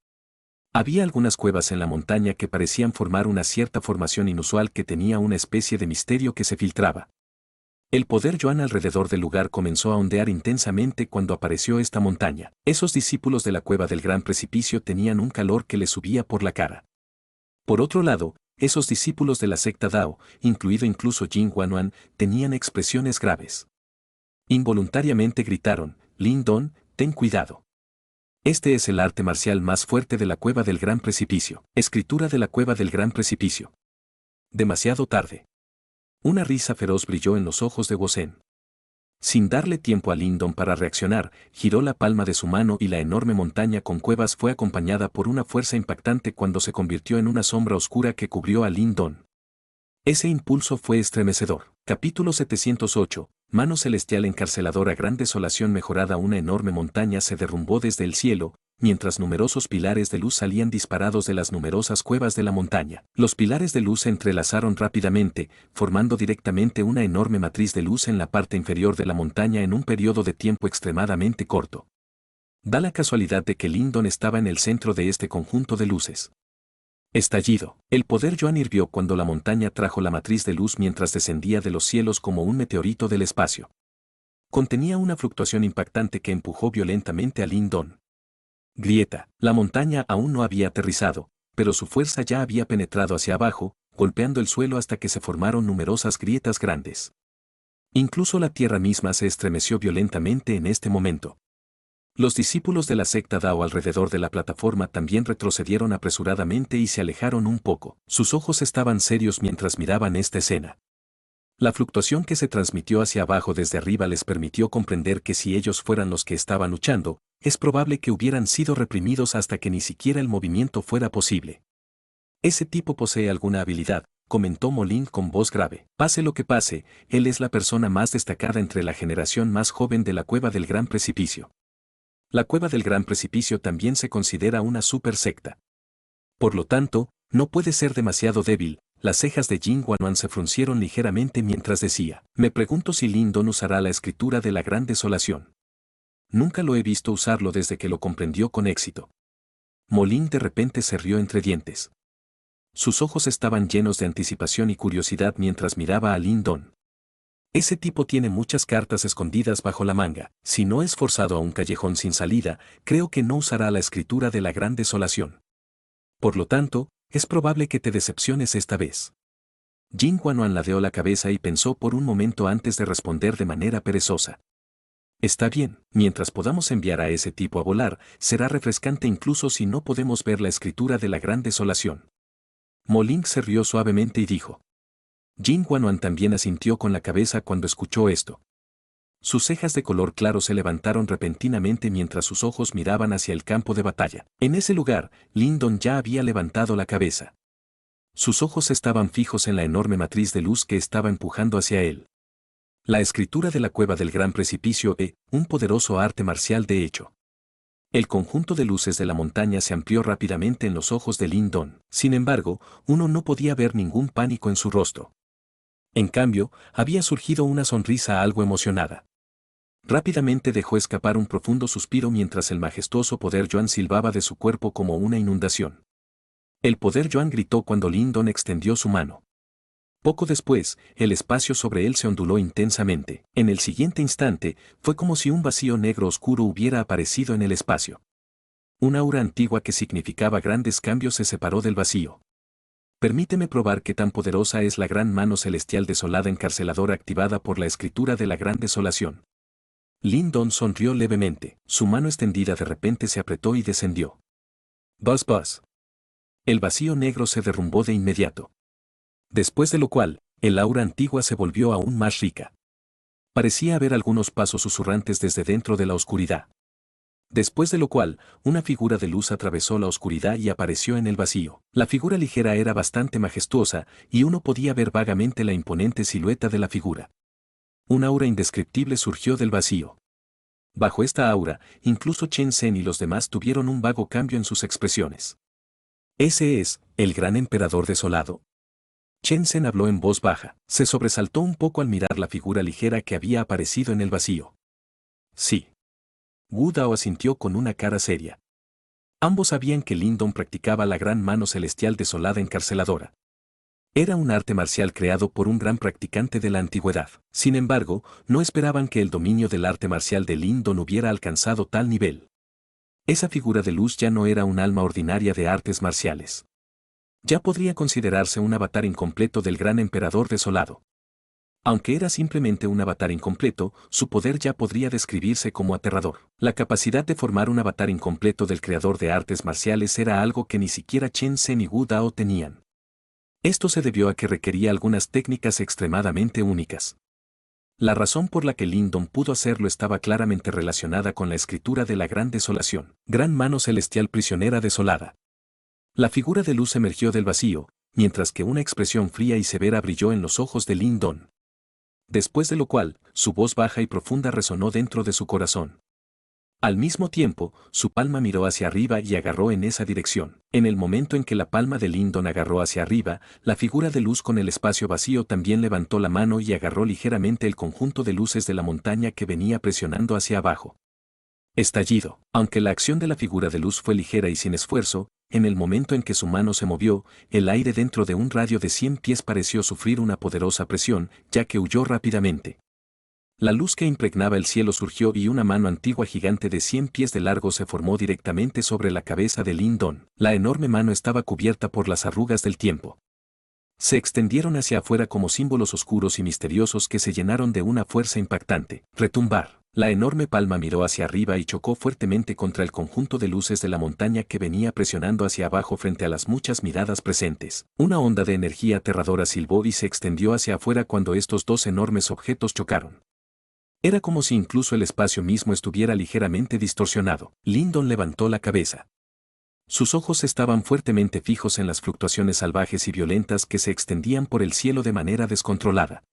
Había algunas cuevas en la montaña que parecían formar una cierta formación inusual que tenía una especie de misterio que se filtraba. El poder Yuan alrededor del lugar comenzó a ondear intensamente cuando apareció esta montaña. Esos discípulos de la cueva del gran precipicio tenían un calor que les subía por la cara. Por otro lado, esos discípulos de la secta Dao, incluido incluso Jing Wanhuan, tenían expresiones graves. Involuntariamente gritaron, Lindon, ten cuidado. Este es el arte marcial más fuerte de la cueva del gran precipicio. Escritura de la cueva del gran precipicio. Demasiado tarde. Una risa feroz brilló en los ojos de Gosen. Sin darle tiempo a Lindon para reaccionar, giró la palma de su mano y la enorme montaña con cuevas fue acompañada por una fuerza impactante cuando se convirtió en una sombra oscura que cubrió a Lindon. Ese impulso fue estremecedor. Capítulo 708. Mano celestial encarceladora. Gran desolación mejorada. Una enorme montaña se derrumbó desde el cielo, mientras numerosos pilares de luz salían disparados de las numerosas cuevas de la montaña. Los pilares de luz se entrelazaron rápidamente, formando directamente una enorme matriz de luz en la parte inferior de la montaña en un periodo de tiempo extremadamente corto. Da la casualidad de que Lindon estaba en el centro de este conjunto de luces. Estallido. El poder Yuan hirvió cuando la montaña trajo la matriz de luz mientras descendía de los cielos como un meteorito del espacio. Contenía una fluctuación impactante que empujó violentamente a Lindon. Grieta. La montaña aún no había aterrizado, pero su fuerza ya había penetrado hacia abajo, golpeando el suelo hasta que se formaron numerosas grietas grandes. Incluso la tierra misma se estremeció violentamente en este momento. Los discípulos de la secta Dao alrededor de la plataforma también retrocedieron apresuradamente y se alejaron un poco. Sus ojos estaban serios mientras miraban esta escena. La fluctuación que se transmitió hacia abajo desde arriba les permitió comprender que si ellos fueran los que estaban luchando, es probable que hubieran sido reprimidos hasta que ni siquiera el movimiento fuera posible. Ese tipo posee alguna habilidad, comentó Molin con voz grave. Pase lo que pase, él es la persona más destacada entre la generación más joven de la Cueva del Gran Precipicio. La Cueva del Gran Precipicio también se considera una super secta. Por lo tanto, no puede ser demasiado débil. Las cejas de Jin Guanuan se fruncieron ligeramente mientras decía, me pregunto si Lin Don usará la escritura de la Gran Desolación. Nunca lo he visto usarlo desde que lo comprendió con éxito. Molin de repente se rió entre dientes. Sus ojos estaban llenos de anticipación y curiosidad mientras miraba a Lin Don. Ese tipo tiene muchas cartas escondidas bajo la manga. Si no es forzado a un callejón sin salida, creo que no usará la escritura de la Gran Desolación. Por lo tanto, es probable que te decepciones esta vez. Jin Guanuan ladeó la cabeza y pensó por un momento antes de responder de manera perezosa. Está bien, mientras podamos enviar a ese tipo a volar, será refrescante incluso si no podemos ver la escritura de la Gran Desolación. Molin se rió suavemente y dijo. Jin Guanuan también asintió con la cabeza cuando escuchó esto. Sus cejas de color claro se levantaron repentinamente mientras sus ojos miraban hacia el campo de batalla. En ese lugar, Lin Don ya había levantado la cabeza. Sus ojos estaban fijos en la enorme matriz de luz que estaba empujando hacia él. La escritura de la Cueva del Gran Precipicio un poderoso arte marcial de hecho. El conjunto de luces de la montaña se amplió rápidamente en los ojos de Lin Don. Sin embargo, uno no podía ver ningún pánico en su rostro. En cambio, había surgido una sonrisa algo emocionada. Rápidamente dejó escapar un profundo suspiro mientras el majestuoso poder Yuan silbaba de su cuerpo como una inundación. El poder Yuan gritó cuando Lin Don extendió su mano. Poco después, el espacio sobre él se onduló intensamente. En el siguiente instante, fue como si un vacío negro oscuro hubiera aparecido en el espacio. Una aura antigua que significaba grandes cambios se separó del vacío. Permíteme probar qué tan poderosa es la gran mano celestial desolada encarceladora activada por la escritura de la Gran Desolación. Lin Don sonrió levemente, su mano extendida de repente se apretó y descendió. Buzz buzz. El vacío negro se derrumbó de inmediato. Después de lo cual, el aura antigua se volvió aún más rica. Parecía haber algunos pasos susurrantes desde dentro de la oscuridad. Después de lo cual, una figura de luz atravesó la oscuridad y apareció en el vacío. La figura ligera era bastante majestuosa, y uno podía ver vagamente la imponente silueta de la figura. Un aura indescriptible surgió del vacío. Bajo esta aura, incluso Chen Zhen y los demás tuvieron un vago cambio en sus expresiones. ¿Ese es, el gran emperador desolado? Chen Zhen habló en voz baja, se sobresaltó un poco al mirar la figura ligera que había aparecido en el vacío. Sí. Wu Dao asintió con una cara seria. Ambos sabían que Lin Don practicaba la gran mano celestial desolada encarceladora. Era un arte marcial creado por un gran practicante de la antigüedad. Sin embargo, no esperaban que el dominio del arte marcial de Lin Don hubiera alcanzado tal nivel. Esa figura de luz ya no era un alma ordinaria de artes marciales. Ya podría considerarse un avatar incompleto del gran emperador desolado. Aunque era simplemente un avatar incompleto, su poder ya podría describirse como aterrador. La capacidad de formar un avatar incompleto del creador de artes marciales era algo que ni siquiera Chen Zhen y Wu Dao tenían. Esto se debió a que requería algunas técnicas extremadamente únicas. La razón por la que Lin Don pudo hacerlo estaba claramente relacionada con la escritura de la Gran Desolación. Gran mano celestial prisionera desolada. La figura de luz emergió del vacío, mientras que una expresión fría y severa brilló en los ojos de Lin Don. Después de lo cual, su voz baja y profunda resonó dentro de su corazón. Al mismo tiempo, su palma miró hacia arriba y agarró en esa dirección. En el momento en que la palma de Lin Don agarró hacia arriba, la figura de luz con el espacio vacío también levantó la mano y agarró ligeramente el conjunto de luces de la montaña que venía presionando hacia abajo. Estallido. Aunque la acción de la figura de luz fue ligera y sin esfuerzo, en el momento en que su mano se movió, el aire dentro de un radio de 100 pies pareció sufrir una poderosa presión, ya que huyó rápidamente. La luz que impregnaba el cielo surgió y una mano antigua gigante de 100 pies de largo se formó directamente sobre la cabeza de Lin Don. La enorme mano estaba cubierta por las arrugas del tiempo. Se extendieron hacia afuera como símbolos oscuros y misteriosos que se llenaron de una fuerza impactante. Retumbar. La enorme palma miró hacia arriba y chocó fuertemente contra el conjunto de luces de la montaña que venía presionando hacia abajo frente a las muchas miradas presentes. Una onda de energía aterradora silbó y se extendió hacia afuera cuando estos dos enormes objetos chocaron. Era como si incluso el espacio mismo estuviera ligeramente distorsionado. Lyndon levantó la cabeza. Sus ojos estaban fuertemente fijos en las fluctuaciones salvajes y violentas que se extendían por el cielo de manera descontrolada.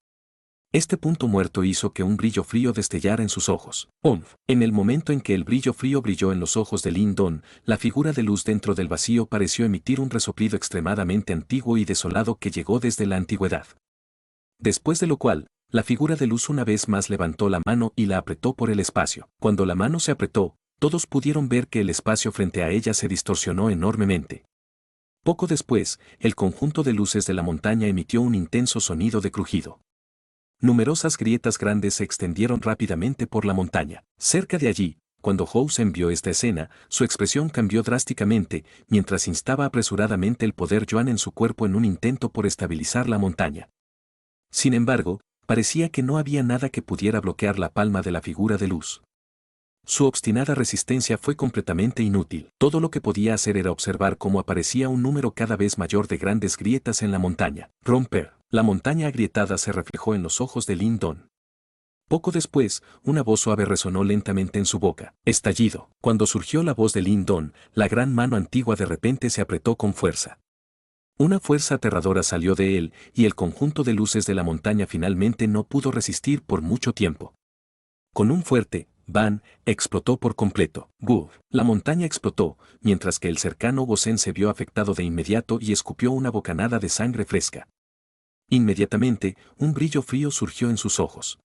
Este punto muerto hizo que un brillo frío destellara en sus ojos. ¡Onf! En el momento en que el brillo frío brilló en los ojos de Lyndon, la figura de luz dentro del vacío pareció emitir un resoplido extremadamente antiguo y desolado que llegó desde la antigüedad. Después de lo cual, la figura de luz una vez más levantó la mano y la apretó por el espacio. Cuando la mano se apretó, todos pudieron ver que el espacio frente a ella se distorsionó enormemente. Poco después, el conjunto de luces de la montaña emitió un intenso sonido de crujido. Numerosas grietas grandes se extendieron rápidamente por la montaña. Cerca de allí, cuando Housen vio esta escena, su expresión cambió drásticamente, mientras instaba apresuradamente el poder Yuan en su cuerpo en un intento por estabilizar la montaña. Sin embargo, parecía que no había nada que pudiera bloquear la palma de la figura de luz. Su obstinada resistencia fue completamente inútil. Todo lo que podía hacer era observar cómo aparecía un número cada vez mayor de grandes grietas en la montaña. Romper. La montaña agrietada se reflejó en los ojos de Lyndon. Poco después, una voz suave resonó lentamente en su boca. Estallido. Cuando surgió la voz de Lyndon, la gran mano antigua de repente se apretó con fuerza. Una fuerza aterradora salió de él, y el conjunto de luces de la montaña finalmente no pudo resistir por mucho tiempo. Con un fuerte ¡bang!, explotó por completo. ¡Buf! La montaña explotó, mientras que el cercano Gosen se vio afectado de inmediato y escupió una bocanada de sangre fresca. Inmediatamente, un brillo frío surgió en sus ojos.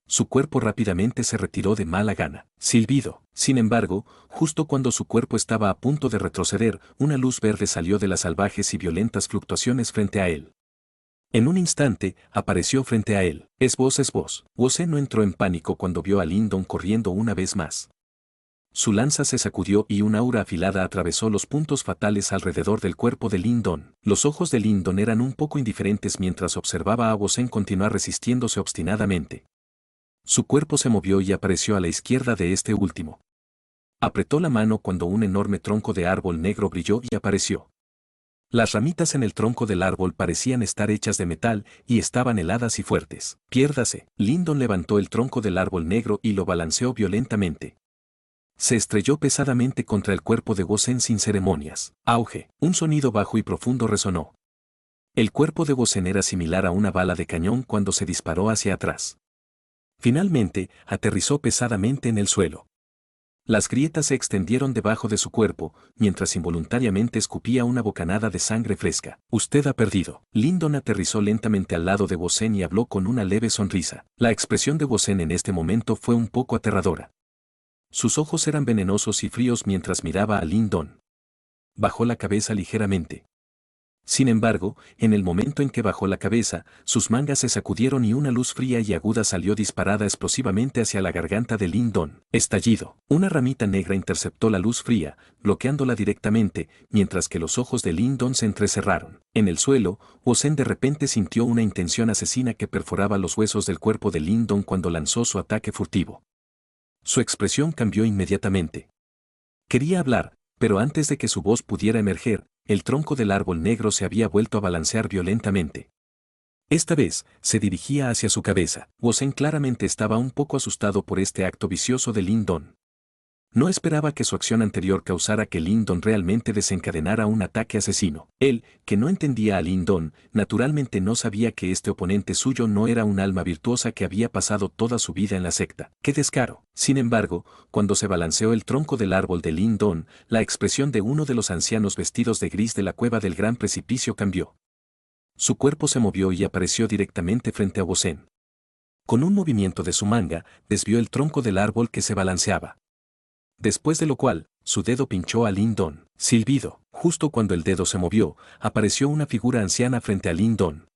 Su cuerpo rápidamente se retiró de mala gana. Silbido. Sin embargo, justo cuando su cuerpo estaba a punto de retroceder, una luz verde salió de las salvajes y violentas fluctuaciones frente a él. En un instante, apareció frente a él. Es vos. Gosen no entró en pánico cuando vio a Lyndon corriendo una vez más. Su lanza se sacudió y una aura afilada atravesó los puntos fatales alrededor del cuerpo de Lyndon. Los ojos de Lyndon eran un poco indiferentes mientras observaba a Gosen continuar resistiéndose obstinadamente. Su cuerpo se movió y apareció a la izquierda de este último. Apretó la mano cuando un enorme tronco de árbol negro brilló y apareció. Las ramitas en el tronco del árbol parecían estar hechas de metal y estaban heladas y fuertes. Piérdase. Lyndon levantó el tronco del árbol negro y lo balanceó violentamente. Se estrelló pesadamente contra el cuerpo de Gosen sin ceremonias. Auge. Un sonido bajo y profundo resonó. El cuerpo de Gosen era similar a una bala de cañón cuando se disparó hacia atrás. Finalmente, aterrizó pesadamente en el suelo. Las grietas se extendieron debajo de su cuerpo, mientras involuntariamente escupía una bocanada de sangre fresca. Usted ha perdido. Lyndon aterrizó lentamente al lado de Gosen y habló con una leve sonrisa. La expresión de Gosen en este momento fue un poco aterradora. Sus ojos eran venenosos y fríos mientras miraba a Lyndon. Bajó la cabeza ligeramente. Sin embargo, en el momento en que bajó la cabeza, sus mangas se sacudieron y una luz fría y aguda salió disparada explosivamente hacia la garganta de Lyndon. Estallido. Una ramita negra interceptó la luz fría, bloqueándola directamente, mientras que los ojos de Lyndon se entrecerraron. En el suelo, Gosen de repente sintió una intención asesina que perforaba los huesos del cuerpo de Lyndon cuando lanzó su ataque furtivo. Su expresión cambió inmediatamente. Quería hablar, pero antes de que su voz pudiera emerger, el tronco del árbol negro se había vuelto a balancear violentamente. Esta vez, se dirigía hacia su cabeza. Gosen claramente estaba un poco asustado por este acto vicioso de Lyndon. No esperaba que su acción anterior causara que Lyndon realmente desencadenara un ataque asesino. Él, que no entendía a Lyndon, naturalmente no sabía que este oponente suyo no era un alma virtuosa que había pasado toda su vida en la secta. ¡Qué descaro! Sin embargo, cuando se balanceó el tronco del árbol de Lyndon, la expresión de uno de los ancianos vestidos de gris de la cueva del gran precipicio cambió. Su cuerpo se movió y apareció directamente frente a Gosen. Con un movimiento de su manga, desvió el tronco del árbol que se balanceaba. Después de lo cual, su dedo pinchó a Lyndon. Silbido. Justo cuando el dedo se movió, apareció una figura anciana frente a Lyndon.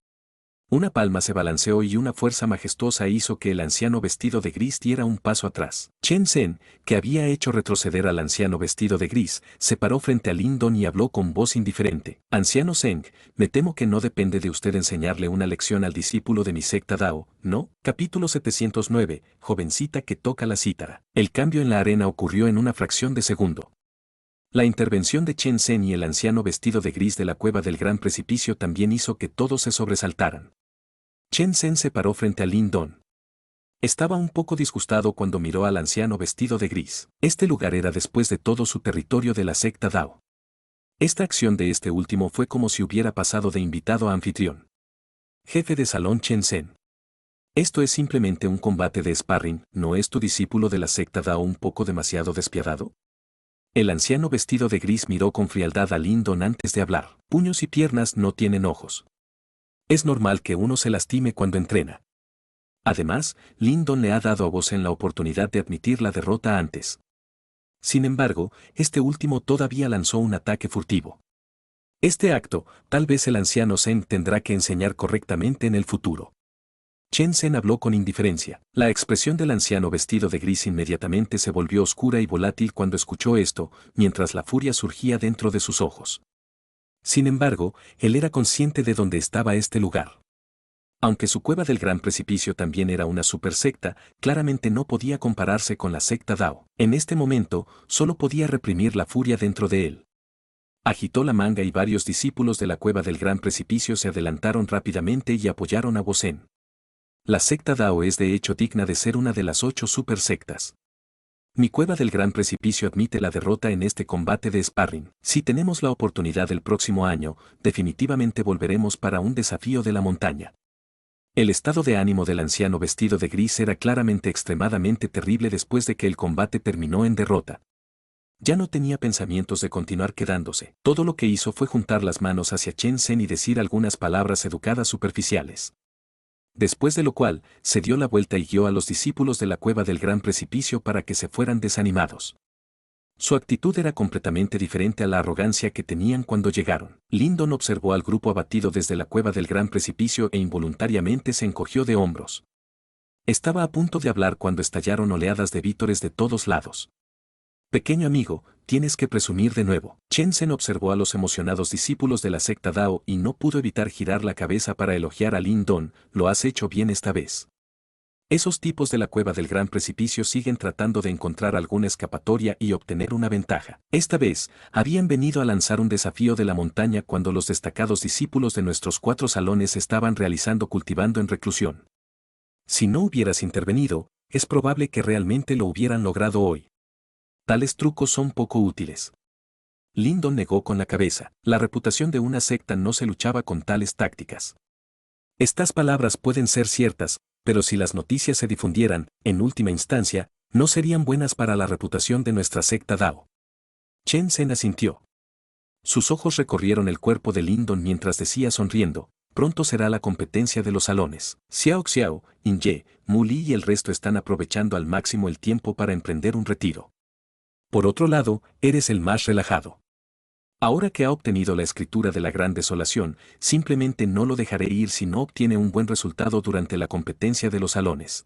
Una palma se balanceó y una fuerza majestuosa hizo que el anciano vestido de gris diera un paso atrás. Chen Zhen, que había hecho retroceder al anciano vestido de gris, se paró frente a Lin Don y habló con voz indiferente. Anciano Zeng, me temo que no depende de usted enseñarle una lección al discípulo de mi secta Dao, ¿no? Capítulo 709, jovencita que toca la cítara. El cambio en la arena ocurrió en una fracción de segundo. La intervención de Chen Zhen y el anciano vestido de gris de la cueva del gran precipicio también hizo que todos se sobresaltaran. Chen Zhen se paró frente a Lin Don. Estaba un poco disgustado cuando miró al anciano vestido de gris. Este lugar era después de todo su territorio de la secta Dao. Esta acción de este último fue como si hubiera pasado de invitado a anfitrión. Jefe de salón Chen Zhen. Esto es simplemente un combate de sparring, ¿no es tu discípulo de la secta Dao un poco demasiado despiadado? El anciano vestido de gris miró con frialdad a Lin Don antes de hablar. Puños y piernas no tienen ojos. Es normal que uno se lastime cuando entrena. Además, Lin Don le ha dado a Bo Zen la oportunidad de admitir la derrota antes. Sin embargo, este último todavía lanzó un ataque furtivo. Este acto, tal vez el anciano Zen tendrá que enseñar correctamente en el futuro. Chen Zhen habló con indiferencia. La expresión del anciano vestido de gris inmediatamente se volvió oscura y volátil cuando escuchó esto, mientras la furia surgía dentro de sus ojos. Sin embargo, él era consciente de dónde estaba este lugar. Aunque su cueva del gran precipicio también era una super secta, claramente no podía compararse con la secta Dao. En este momento, solo podía reprimir la furia dentro de él. Agitó la manga y varios discípulos de la cueva del gran precipicio se adelantaron rápidamente y apoyaron a Bo Zen. La secta Dao es de hecho digna de ser una de las 8 super sectas. Mi cueva del gran precipicio admite la derrota en este combate de sparring. Si tenemos la oportunidad el próximo año, definitivamente volveremos para un desafío de la montaña. El estado de ánimo del anciano vestido de gris era claramente extremadamente terrible después de que el combate terminó en derrota. Ya no tenía pensamientos de continuar quedándose. Todo lo que hizo fue juntar las manos hacia Chen Zhen y decir algunas palabras educadas superficiales. Después de lo cual, se dio la vuelta y guió a los discípulos de la cueva del gran precipicio para que se fueran desanimados. Su actitud era completamente diferente a la arrogancia que tenían cuando llegaron. Lin Don observó al grupo abatido desde la cueva del gran precipicio e involuntariamente se encogió de hombros. Estaba a punto de hablar cuando estallaron oleadas de vítores de todos lados. Pequeño amigo, tienes que presumir de nuevo. Chen Zhen observó a los emocionados discípulos de la secta Dao y no pudo evitar girar la cabeza para elogiar a Lin Don. Lo has hecho bien esta vez. Esos tipos de la cueva del gran precipicio siguen tratando de encontrar alguna escapatoria y obtener una ventaja. Esta vez, habían venido a lanzar un desafío de la montaña cuando los destacados discípulos de nuestros 4 salones estaban realizando cultivando en reclusión. Si no hubieras intervenido, es probable que realmente lo hubieran logrado hoy. Tales trucos son poco útiles. Lin Don negó con la cabeza. La reputación de una secta no se luchaba con tales tácticas. Estas palabras pueden ser ciertas, pero si las noticias se difundieran, en última instancia, no serían buenas para la reputación de nuestra secta Dao. Chen Zhen asintió. Sus ojos recorrieron el cuerpo de Lin Don mientras decía sonriendo, pronto será la competencia de los salones. Xiao Xiao, In Ye, Mu Li y el resto están aprovechando al máximo el tiempo para emprender un retiro. Por otro lado, eres el más relajado. Ahora que ha obtenido la escritura de la gran desolación, simplemente no lo dejaré ir si no obtiene un buen resultado durante la competencia de los salones.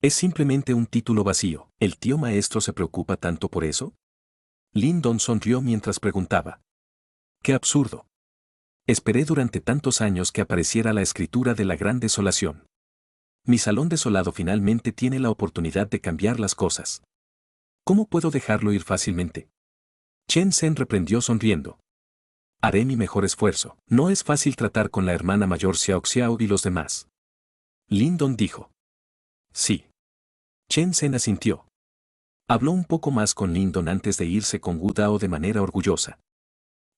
Es simplemente un título vacío. ¿El tío maestro se preocupa tanto por eso? Lin Don sonrió mientras preguntaba. ¡Qué absurdo! Esperé durante tantos años que apareciera la escritura de la gran desolación. Mi salón desolado finalmente tiene la oportunidad de cambiar las cosas. ¿Cómo puedo dejarlo ir fácilmente? Chen Zhen reprendió sonriendo. Haré mi mejor esfuerzo. No es fácil tratar con la hermana mayor Xiao Xiao y los demás. Lin Don dijo. Sí. Chen Zhen asintió. Habló un poco más con Lin Don antes de irse con Wu Dao de manera orgullosa.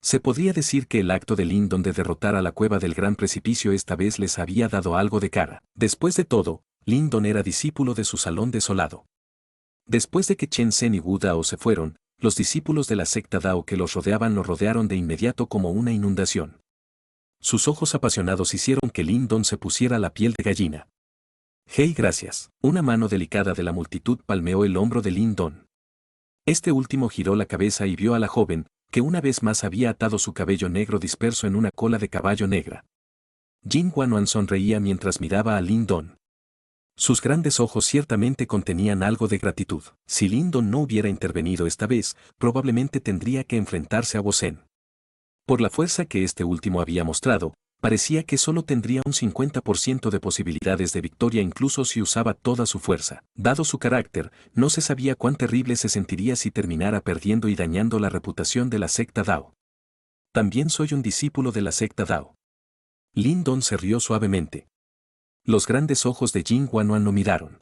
Se podría decir que el acto de Lin Don de derrotar a la cueva del gran precipicio esta vez les había dado algo de cara. Después de todo, Lin Don era discípulo de su salón desolado. Después de que Chen Zhen y Wu Dao se fueron, los discípulos de la secta Dao que los rodeaban lo rodearon de inmediato como una inundación. Sus ojos apasionados hicieron que Lin Don se pusiera la piel de gallina. Hey, gracias. Una mano delicada de la multitud palmeó el hombro de Lin Don. Este último giró la cabeza y vio a la joven, que una vez más había atado su cabello negro disperso en una cola de caballo negra. Jin Wanwan sonreía mientras miraba a Lin Don. Sus grandes ojos ciertamente contenían algo de gratitud. Si Lin Don no hubiera intervenido esta vez, probablemente tendría que enfrentarse a Bo Sen. Por la fuerza que este último había mostrado, parecía que solo tendría un 50% de posibilidades de victoria incluso si usaba toda su fuerza. Dado su carácter, no se sabía cuán terrible se sentiría si terminara perdiendo y dañando la reputación de la secta Dao. También soy un discípulo de la secta Dao. Lin Don se rió suavemente. Los grandes ojos de Jin Wanwan lo miraron.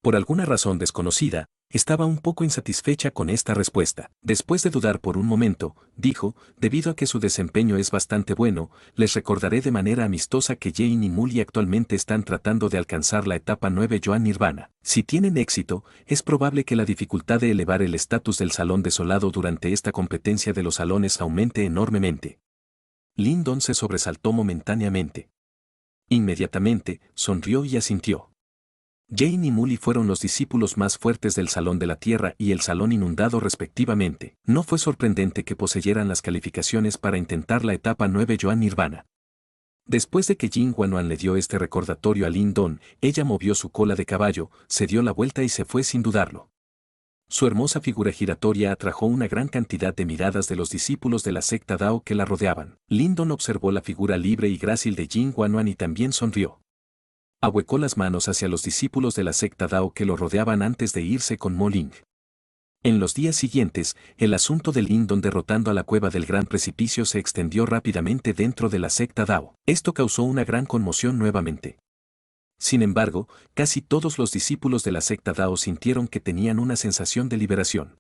Por alguna razón desconocida, estaba un poco insatisfecha con esta respuesta. Después de dudar por un momento, dijo, debido a que su desempeño es bastante bueno, les recordaré de manera amistosa que Jane y Muli actualmente están tratando de alcanzar la etapa 9 Yuan Nirvana. Si tienen éxito, es probable que la dificultad de elevar el estatus del salón desolado durante esta competencia de los salones aumente enormemente. Lin Don se sobresaltó momentáneamente. Inmediatamente, sonrió y asintió. Jane y Muli fueron los discípulos más fuertes del Salón de la Tierra y el Salón Inundado respectivamente. No fue sorprendente que poseyeran las calificaciones para intentar la etapa 9 Yuan Nirvana. Después de que Jin Wanwan le dio este recordatorio a Lin Don, ella movió su cola de caballo, se dio la vuelta y se fue sin dudarlo. Su hermosa figura giratoria atrajo una gran cantidad de miradas de los discípulos de la secta Dao que la rodeaban. Lin Don observó la figura libre y grácil de Jin Wanwan y también sonrió. Ahuecó las manos hacia los discípulos de la secta Dao que lo rodeaban antes de irse con Mo Ling. En los días siguientes, el asunto de Lin Don derrotando a la cueva del gran precipicio se extendió rápidamente dentro de la secta Dao. Esto causó una gran conmoción nuevamente. Sin embargo, casi todos los discípulos de la secta Dao sintieron que tenían una sensación de liberación.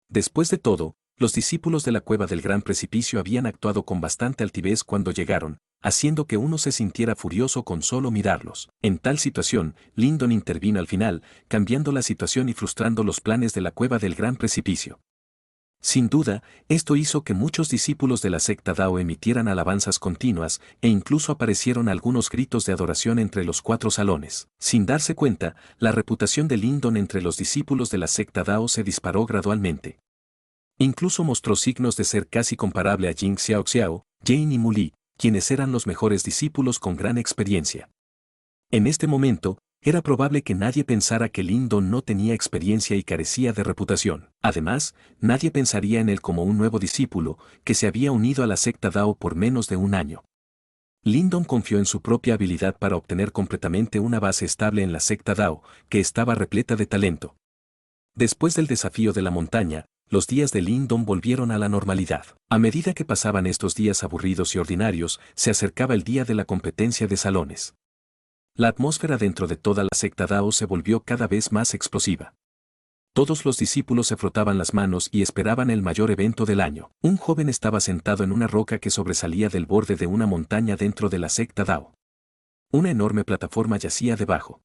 Después de todo, los discípulos de la cueva del gran precipicio habían actuado con bastante altivez cuando llegaron, haciendo que uno se sintiera furioso con solo mirarlos. En tal situación, Lin Don intervino al final, cambiando la situación y frustrando los planes de la cueva del gran precipicio. Sin duda, esto hizo que muchos discípulos de la secta Dao emitieran alabanzas continuas, e incluso aparecieron algunos gritos de adoración entre los 4 salones. Sin darse cuenta, la reputación de Lin Don entre los discípulos de la secta Dao se disparó gradualmente. Incluso mostró signos de ser casi comparable a Jing Xiaoxiao, Jane y Muli, quienes eran los mejores discípulos con gran experiencia. En este momento, era probable que nadie pensara que Lin Don no tenía experiencia y carecía de reputación. Además, nadie pensaría en él como un nuevo discípulo, que se había unido a la secta Dao por menos de un año. Lin Don confió en su propia habilidad para obtener completamente una base estable en la secta Dao, que estaba repleta de talento. Después del desafío de la montaña, los días de Lin Don volvieron a la normalidad. A medida que pasaban estos días aburridos y ordinarios, se acercaba el día de la competencia de salones. La atmósfera dentro de toda la secta Dao se volvió cada vez más explosiva. Todos los discípulos se frotaban las manos y esperaban el mayor evento del año. Un joven estaba sentado en una roca que sobresalía del borde de una montaña dentro de la secta Dao. Una enorme plataforma yacía debajo.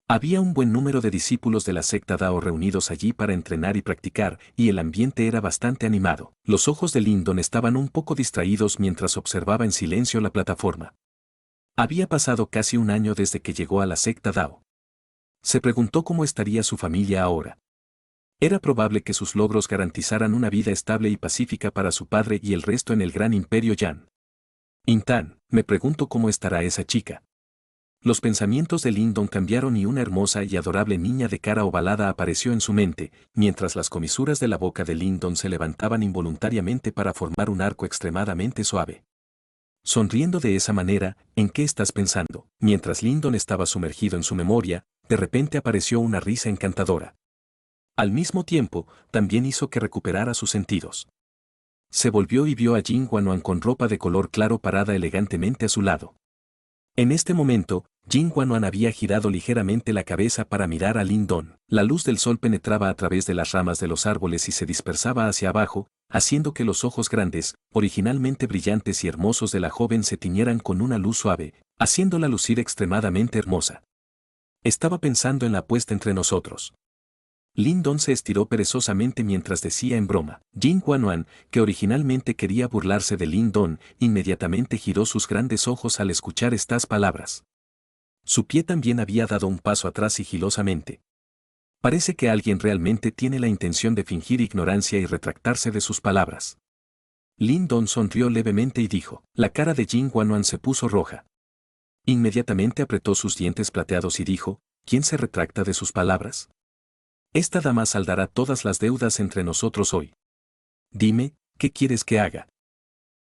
Había un buen número de discípulos de la secta Dao reunidos allí para entrenar y practicar, y el ambiente era bastante animado. Los ojos de Lin Don estaban un poco distraídos mientras observaba en silencio la plataforma. Había pasado casi un año desde que llegó a la secta Dao. Se preguntó cómo estaría su familia ahora. Era probable que sus logros garantizaran una vida estable y pacífica para su padre y el resto en el gran imperio Yan. Intan, me pregunto cómo estará esa chica. Los pensamientos de Lin Don cambiaron y una hermosa y adorable niña de cara ovalada apareció en su mente, mientras las comisuras de la boca de Lin Don se levantaban involuntariamente para formar un arco extremadamente suave. Sonriendo de esa manera, ¿en qué estás pensando? Mientras Lin Don estaba sumergido en su memoria, de repente apareció una risa encantadora. Al mismo tiempo, también hizo que recuperara sus sentidos. Se volvió y vio a Jin Wanwan con ropa de color claro parada elegantemente a su lado. En este momento, Jin Wanwan había girado ligeramente la cabeza para mirar a Lin Don. La luz del sol penetraba a través de las ramas de los árboles y se dispersaba hacia abajo, haciendo que los ojos grandes, originalmente brillantes y hermosos de la joven se tiñeran con una luz suave, haciéndola lucir extremadamente hermosa. Estaba pensando en la apuesta entre nosotros. Lin Don se estiró perezosamente mientras decía en broma. Jin Wanwan, que originalmente quería burlarse de Lin Don, inmediatamente giró sus grandes ojos al escuchar estas palabras. Su pie también había dado un paso atrás sigilosamente. Parece que alguien realmente tiene la intención de fingir ignorancia y retractarse de sus palabras. Lin Don sonrió levemente y dijo. La cara de Jing Wanwan se puso roja. Inmediatamente apretó sus dientes plateados y dijo, ¿quién se retracta de sus palabras? Esta dama saldará todas las deudas entre nosotros hoy. Dime, ¿qué quieres que haga?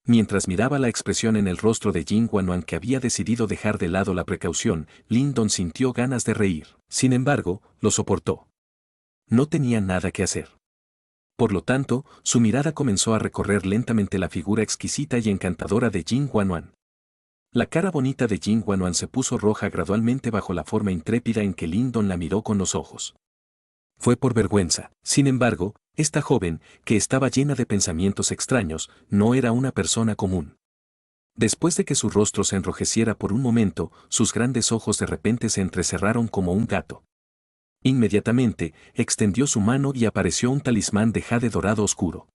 Mientras miraba la expresión en el rostro de Jing Wanwan que había decidido dejar de lado la precaución, Lin Don sintió ganas de reír. Sin embargo, lo soportó. No tenía nada que hacer. Por lo tanto, su mirada comenzó a recorrer lentamente la figura exquisita y encantadora de Jing Wanwan. La cara bonita de Jing Wanwan se puso roja gradualmente bajo la forma intrépida en que Lin Don la miró con los ojos. Fue por vergüenza. Sin embargo, esta joven, que estaba llena de pensamientos extraños, no era una persona común. Después de que su rostro se enrojeciera por un momento, sus grandes ojos de repente se entrecerraron como un gato. Inmediatamente, extendió su mano y apareció un talismán de jade dorado oscuro.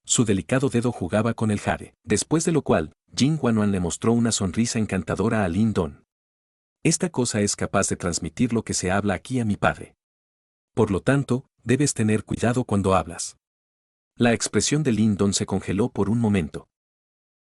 Su delicado dedo jugaba con el jade, después de lo cual, Jing Wanwan le mostró una sonrisa encantadora a Lin Don. Esta cosa es capaz de transmitir lo que se habla aquí a mi padre. Por lo tanto, debes tener cuidado cuando hablas. La expresión de Lin Don se congeló por un momento.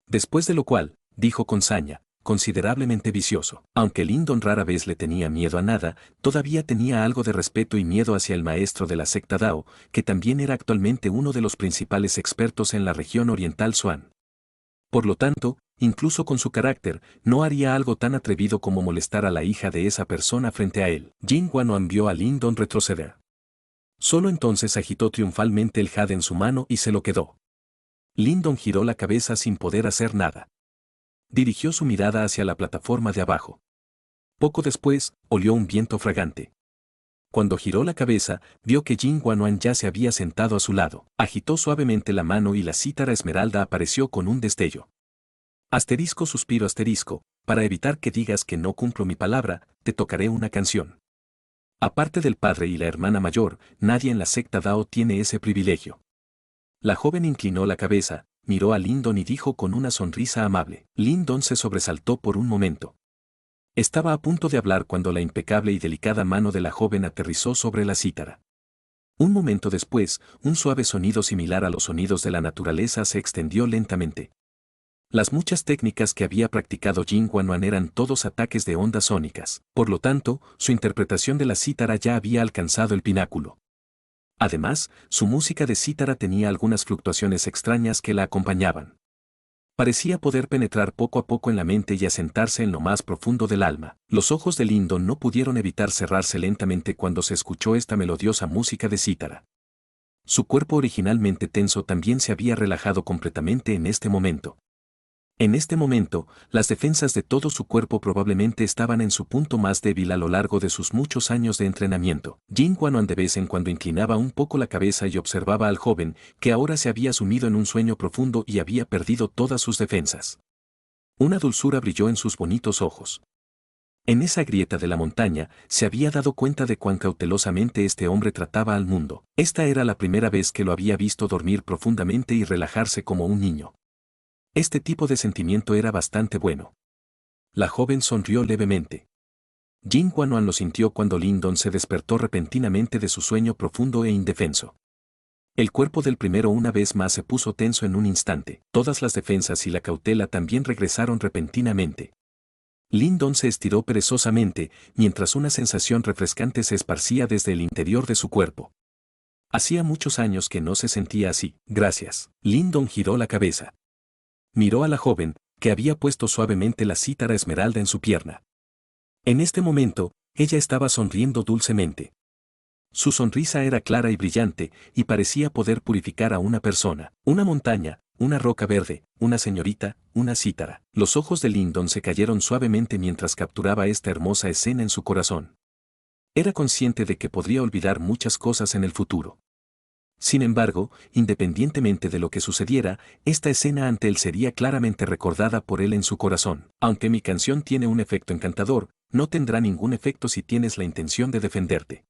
Después de lo cual, dijo con saña, considerablemente vicioso. Aunque Lin Don rara vez le tenía miedo a nada, todavía tenía algo de respeto y miedo hacia el maestro de la secta Dao, que también era actualmente uno de los principales expertos en la región oriental Xuan. Por lo tanto, incluso con su carácter, no haría algo tan atrevido como molestar a la hija de esa persona frente a él. Jing Wanwan vio a Lin Don retroceder. Solo entonces agitó triunfalmente el jade en su mano y se lo quedó. Lin Don giró la cabeza sin poder hacer nada. Dirigió su mirada hacia la plataforma de abajo. Poco después, olió un viento fragante. Cuando giró la cabeza, vio que Jing Wanwan ya se había sentado a su lado. Agitó suavemente la mano y la cítara esmeralda apareció con un destello. Asterisco suspiro asterisco, para evitar que digas que no cumplo mi palabra, te tocaré una canción. Aparte del padre y la hermana mayor, nadie en la secta Dao tiene ese privilegio. La joven inclinó la cabeza, miró a Lin Don y dijo con una sonrisa amable. Lin Don se sobresaltó por un momento. Estaba a punto de hablar cuando la impecable y delicada mano de la joven aterrizó sobre la cítara. Un momento después, un suave sonido similar a los sonidos de la naturaleza se extendió lentamente. Las muchas técnicas que había practicado Jing Wanwan eran todos ataques de ondas sónicas, por lo tanto, su interpretación de la cítara ya había alcanzado el pináculo. Además, su música de cítara tenía algunas fluctuaciones extrañas que la acompañaban. Parecía poder penetrar poco a poco en la mente y asentarse en lo más profundo del alma. Los ojos de Lin Don no pudieron evitar cerrarse lentamente cuando se escuchó esta melodiosa música de cítara. Su cuerpo originalmente tenso también se había relajado completamente en este momento. En este momento, las defensas de todo su cuerpo probablemente estaban en su punto más débil a lo largo de sus muchos años de entrenamiento. Jing Wanwan de vez en cuando inclinaba un poco la cabeza y observaba al joven, que ahora se había sumido en un sueño profundo y había perdido todas sus defensas. Una dulzura brilló en sus bonitos ojos. En esa grieta de la montaña, se había dado cuenta de cuán cautelosamente este hombre trataba al mundo. Esta era la primera vez que lo había visto dormir profundamente y relajarse como un niño. Este tipo de sentimiento era bastante bueno. La joven sonrió levemente. Jing Wanwan lo sintió cuando Lin Don se despertó repentinamente de su sueño profundo e indefenso. El cuerpo del primero una vez más se puso tenso en un instante. Todas las defensas y la cautela también regresaron repentinamente. Lin Don se estiró perezosamente, mientras una sensación refrescante se esparcía desde el interior de su cuerpo. Hacía muchos años que no se sentía así. Gracias. Lin Don giró la cabeza. Miró a la joven, que había puesto suavemente la cítara esmeralda en su pierna. En este momento, ella estaba sonriendo dulcemente. Su sonrisa era clara y brillante, y parecía poder purificar a una persona, una montaña, una roca verde, una señorita, una cítara. Los ojos de Lin Don se cayeron suavemente mientras capturaba esta hermosa escena en su corazón. Era consciente de que podría olvidar muchas cosas en el futuro. Sin embargo, independientemente de lo que sucediera, esta escena ante él sería claramente recordada por él en su corazón. Aunque mi canción tiene un efecto encantador, no tendrá ningún efecto si tienes la intención de defenderte.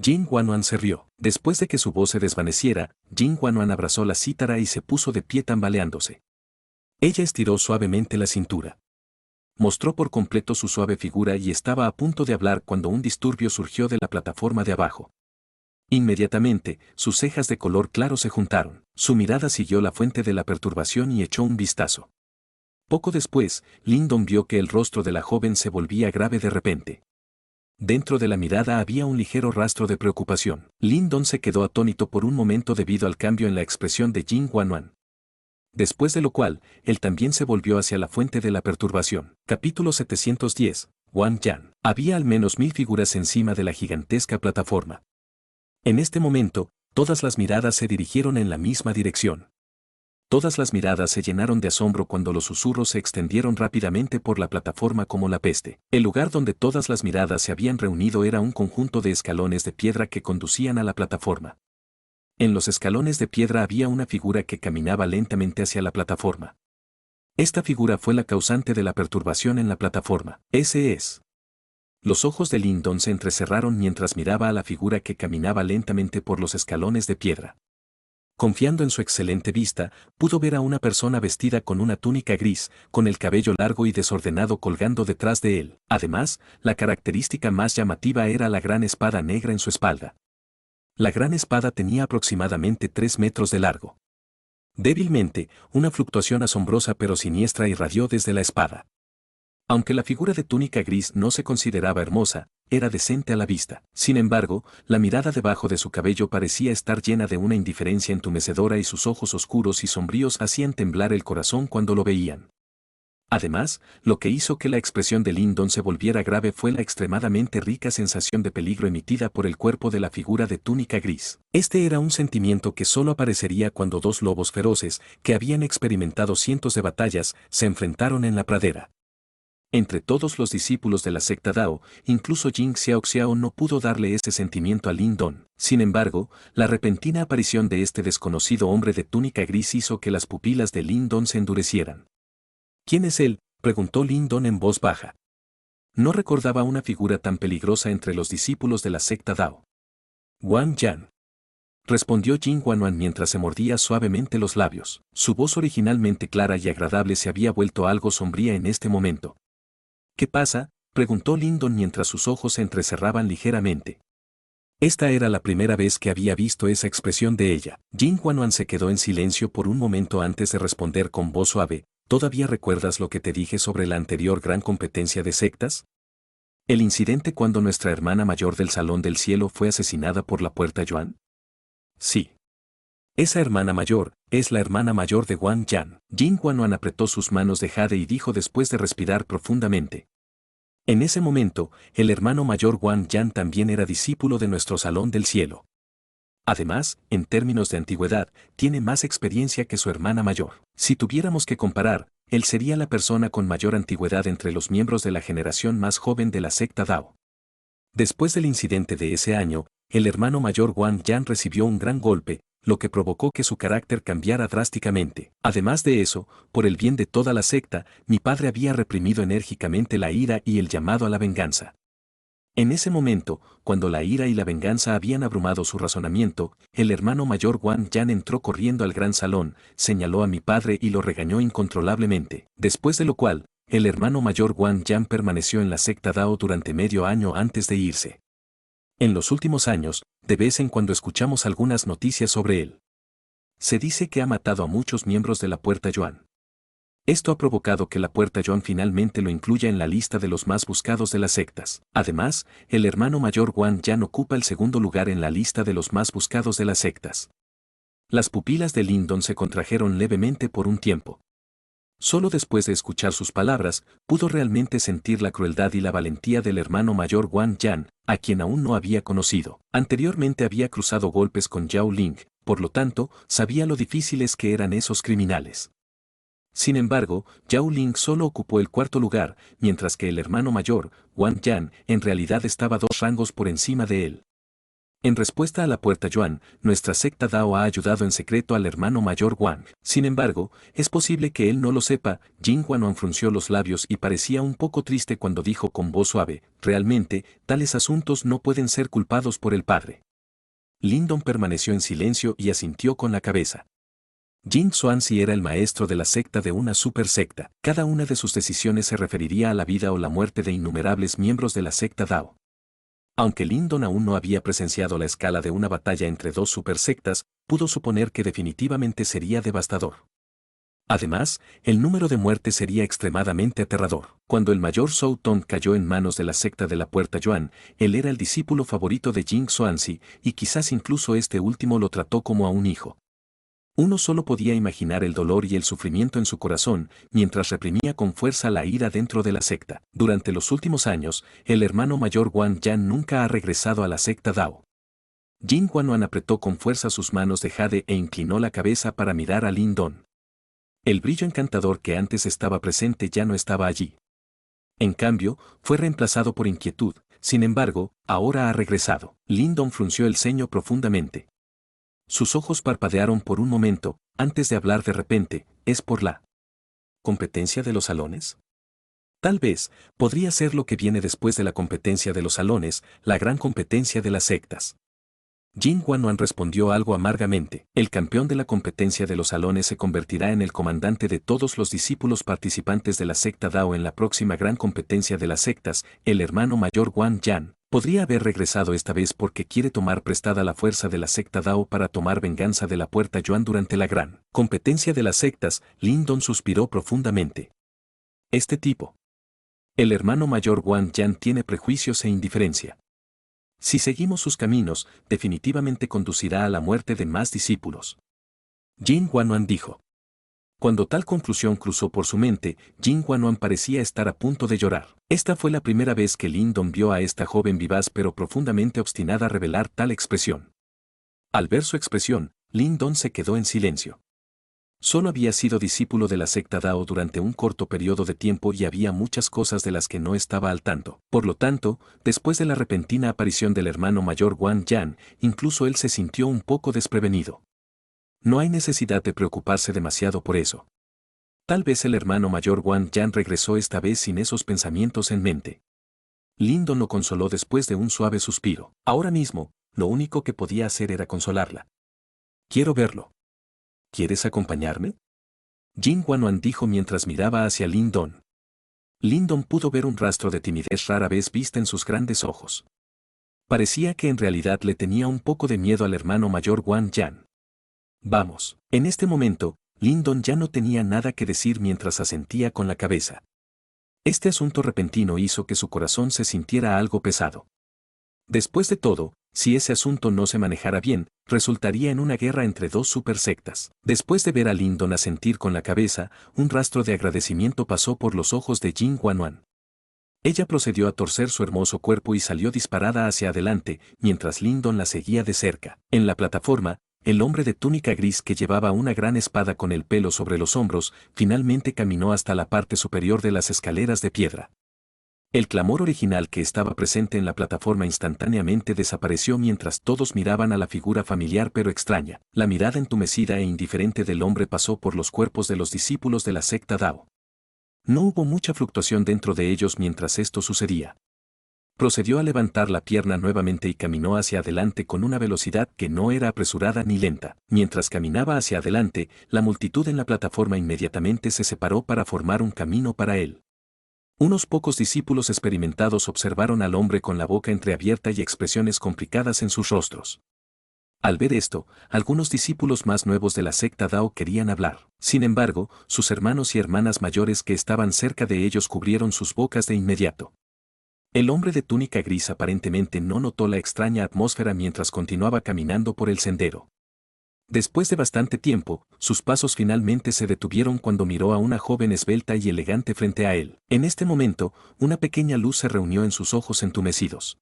Jing Wanwan se rió. Después de que su voz se desvaneciera, Jing Wanwan abrazó la cítara y se puso de pie tambaleándose. Ella estiró suavemente la cintura. Mostró por completo su suave figura y estaba a punto de hablar cuando un disturbio surgió de la plataforma de abajo. Inmediatamente, sus cejas de color claro se juntaron. Su mirada siguió la fuente de la perturbación y echó un vistazo. Poco después, Lyndon vio que el rostro de la joven se volvía grave de repente. Dentro de la mirada había un ligero rastro de preocupación. Lyndon se quedó atónito por un momento debido al cambio en la expresión de Jing Wanwan. Después de lo cual, él también se volvió hacia la fuente de la perturbación. Capítulo 710. Wang Yan. Había al menos 1000 figuras encima de la gigantesca plataforma. En este momento, todas las miradas se dirigieron en la misma dirección. Todas las miradas se llenaron de asombro cuando los susurros se extendieron rápidamente por la plataforma como la peste. El lugar donde todas las miradas se habían reunido era un conjunto de escalones de piedra que conducían a la plataforma. En los escalones de piedra había una figura que caminaba lentamente hacia la plataforma. Esta figura fue la causante de la perturbación en la plataforma. Ese es. Los ojos de Lyndon se entrecerraron mientras miraba a la figura que caminaba lentamente por los escalones de piedra. Confiando en su excelente vista, pudo ver a una persona vestida con una túnica gris, con el cabello largo y desordenado colgando detrás de él. Además, la característica más llamativa era la gran espada negra en su espalda. La gran espada tenía aproximadamente 3 metros de largo. Débilmente, una fluctuación asombrosa pero siniestra irradió desde la espada. Aunque la figura de túnica gris no se consideraba hermosa, era decente a la vista. Sin embargo, la mirada debajo de su cabello parecía estar llena de una indiferencia entumecedora y sus ojos oscuros y sombríos hacían temblar el corazón cuando lo veían. Además, lo que hizo que la expresión de Lyndon se volviera grave fue la extremadamente rica sensación de peligro emitida por el cuerpo de la figura de túnica gris. Este era un sentimiento que solo aparecería cuando dos lobos feroces, que habían experimentado cientos de batallas, se enfrentaron en la pradera. Entre todos los discípulos de la secta Dao, incluso Jing Xiaoxiao no pudo darle ese sentimiento a Lyndon. Sin embargo, la repentina aparición de este desconocido hombre de túnica gris hizo que las pupilas de Lyndon se endurecieran. ¿Quién es él?, preguntó Lyndon en voz baja. No recordaba una figura tan peligrosa entre los discípulos de la secta Dao. Wang Yan, respondió Jing Wanwan mientras se mordía suavemente los labios. Su voz originalmente clara y agradable se había vuelto algo sombría en este momento. ¿Qué pasa?, preguntó Lyndon mientras sus ojos se entrecerraban ligeramente. Esta era la primera vez que había visto esa expresión de ella. Jing Wanwan se quedó en silencio por un momento antes de responder con voz suave. ¿Todavía recuerdas lo que te dije sobre la anterior gran competencia de sectas? ¿El incidente cuando nuestra hermana mayor del Salón del Cielo fue asesinada por la Puerta Yuan? Sí. Esa hermana mayor es la hermana mayor de Wang Yan. Jing Wanwan apretó sus manos de jade y dijo después de respirar profundamente. En ese momento, el hermano mayor Wang Yan también era discípulo de nuestro Salón del Cielo. Además, en términos de antigüedad, tiene más experiencia que su hermana mayor. Si tuviéramos que comparar, él sería la persona con mayor antigüedad entre los miembros de la generación más joven de la secta Dao. Después del incidente de ese año, el hermano mayor Wang Yan recibió un gran golpe, lo que provocó que su carácter cambiara drásticamente. Además de eso, por el bien de toda la secta, mi padre había reprimido enérgicamente la ira y el llamado a la venganza. En ese momento, cuando la ira y la venganza habían abrumado su razonamiento, el hermano mayor Wang Yan entró corriendo al gran salón, señaló a mi padre y lo regañó incontrolablemente, después de lo cual, el hermano mayor Wang Yan permaneció en la secta Dao durante medio año antes de irse. En los últimos años, de vez en cuando escuchamos algunas noticias sobre él. Se dice que ha matado a muchos miembros de la Puerta Yuan. Esto ha provocado que la Puerta Yuan finalmente lo incluya en la lista de los más buscados de las sectas. Además, el hermano mayor Wang Yan ocupa el segundo lugar en la lista de los más buscados de las sectas. Las pupilas de Lyndon se contrajeron levemente por un tiempo. Solo después de escuchar sus palabras, pudo realmente sentir la crueldad y la valentía del hermano mayor Wang Yan, a quien aún no había conocido. Anteriormente había cruzado golpes con Yao Ling, por lo tanto, sabía lo difíciles que eran esos criminales. Sin embargo, Yao Ling solo ocupó el cuarto lugar, mientras que el hermano mayor, Wang Yan, en realidad estaba 2 rangos por encima de él. En respuesta a la Puerta Yuan, nuestra secta Dao ha ayudado en secreto al hermano mayor Wang. Sin embargo, es posible que él no lo sepa. Jing Wanwan frunció los labios y parecía un poco triste cuando dijo con voz suave, realmente, tales asuntos no pueden ser culpados por el padre. Lyndon permaneció en silencio y asintió con la cabeza. Jing Xuanzi era el maestro de la secta de una super secta. Cada una de sus decisiones se referiría a la vida o la muerte de innumerables miembros de la secta Dao. Aunque Lyndon aún no había presenciado la escala de una batalla entre dos supersectas, pudo suponer que definitivamente sería devastador. Además, el número de muertes sería extremadamente aterrador. Cuando el mayor Zhou Tong cayó en manos de la secta de la Puerta Yuan, él era el discípulo favorito de Jing Xuanzi, y quizás incluso este último lo trató como a un hijo. Uno solo podía imaginar el dolor y el sufrimiento en su corazón, mientras reprimía con fuerza la ira dentro de la secta. Durante los últimos años, el hermano mayor Wang Yan nunca ha regresado a la secta Dao. Jing Guanuan apretó con fuerza sus manos de jade e inclinó la cabeza para mirar a Lyndon. El brillo encantador que antes estaba presente ya no estaba allí. En cambio, fue reemplazado por inquietud. Sin embargo, ahora ha regresado. Lyndon frunció el ceño profundamente. Sus ojos parpadearon por un momento, antes de hablar de repente. ¿Es por la competencia de los salones? Tal vez, podría ser lo que viene después de la competencia de los salones, la gran competencia de las sectas. Jing Guanuan respondió algo amargamente. El campeón de la competencia de los salones se convertirá en el comandante de todos los discípulos participantes de la secta Dao en la próxima gran competencia de las sectas. El hermano mayor Wang Yan podría haber regresado esta vez porque quiere tomar prestada la fuerza de la secta Dao para tomar venganza de la Puerta Yuan durante la gran competencia de las sectas. Lyndon suspiró profundamente. Este tipo. El hermano mayor Wang Yan tiene prejuicios e indiferencia. Si seguimos sus caminos, definitivamente conducirá a la muerte de más discípulos. Jing Guanuan dijo. Cuando tal conclusión cruzó por su mente, Jing Guanuan parecía estar a punto de llorar. Esta fue la primera vez que Lyndon vio a esta joven vivaz pero profundamente obstinada revelar tal expresión. Al ver su expresión, Lyndon se quedó en silencio. Solo había sido discípulo de la secta Dao durante un corto periodo de tiempo y había muchas cosas de las que no estaba al tanto. Por lo tanto, después de la repentina aparición del hermano mayor Wang Yan, incluso él se sintió un poco desprevenido. No hay necesidad de preocuparse demasiado por eso. Tal vez el hermano mayor Wang Yan regresó esta vez sin esos pensamientos en mente. Lyndon lo consoló después de un suave suspiro. Ahora mismo, lo único que podía hacer era consolarla. Quiero verlo. ¿Quieres acompañarme? Jing Guanuan dijo mientras miraba hacia Lyndon. Lyndon pudo ver un rastro de timidez rara vez vista en sus grandes ojos. Parecía que en realidad le tenía un poco de miedo al hermano mayor Wang Yan. Vamos. En este momento, Lyndon ya no tenía nada que decir mientras asentía con la cabeza. Este asunto repentino hizo que su corazón se sintiera algo pesado. Después de todo, si ese asunto no se manejara bien, resultaría en una guerra entre dos supersectas. Después de ver a Lyndon asentir con la cabeza, un rastro de agradecimiento pasó por los ojos de Jing Guanuan. Ella procedió a torcer su hermoso cuerpo y salió disparada hacia adelante, mientras Lyndon la seguía de cerca. En la plataforma, el hombre de túnica gris que llevaba una gran espada con el pelo sobre los hombros, finalmente caminó hasta la parte superior de las escaleras de piedra. El clamor original que estaba presente en la plataforma instantáneamente desapareció mientras todos miraban a la figura familiar pero extraña. La mirada entumecida e indiferente del hombre pasó por los cuerpos de los discípulos de la secta Dao. No hubo mucha fluctuación dentro de ellos mientras esto sucedía. Procedió a levantar la pierna nuevamente y caminó hacia adelante con una velocidad que no era apresurada ni lenta. Mientras caminaba hacia adelante, la multitud en la plataforma inmediatamente se separó para formar un camino para él. Unos pocos discípulos experimentados observaron al hombre con la boca entreabierta y expresiones complicadas en sus rostros. Al ver esto, algunos discípulos más nuevos de la secta Dao querían hablar. Sin embargo, sus hermanos y hermanas mayores que estaban cerca de ellos cubrieron sus bocas de inmediato. El hombre de túnica gris aparentemente no notó la extraña atmósfera mientras continuaba caminando por el sendero. Después de bastante tiempo, sus pasos finalmente se detuvieron cuando miró a una joven esbelta y elegante frente a él. En este momento, una pequeña luz se reunió en sus ojos entumecidos.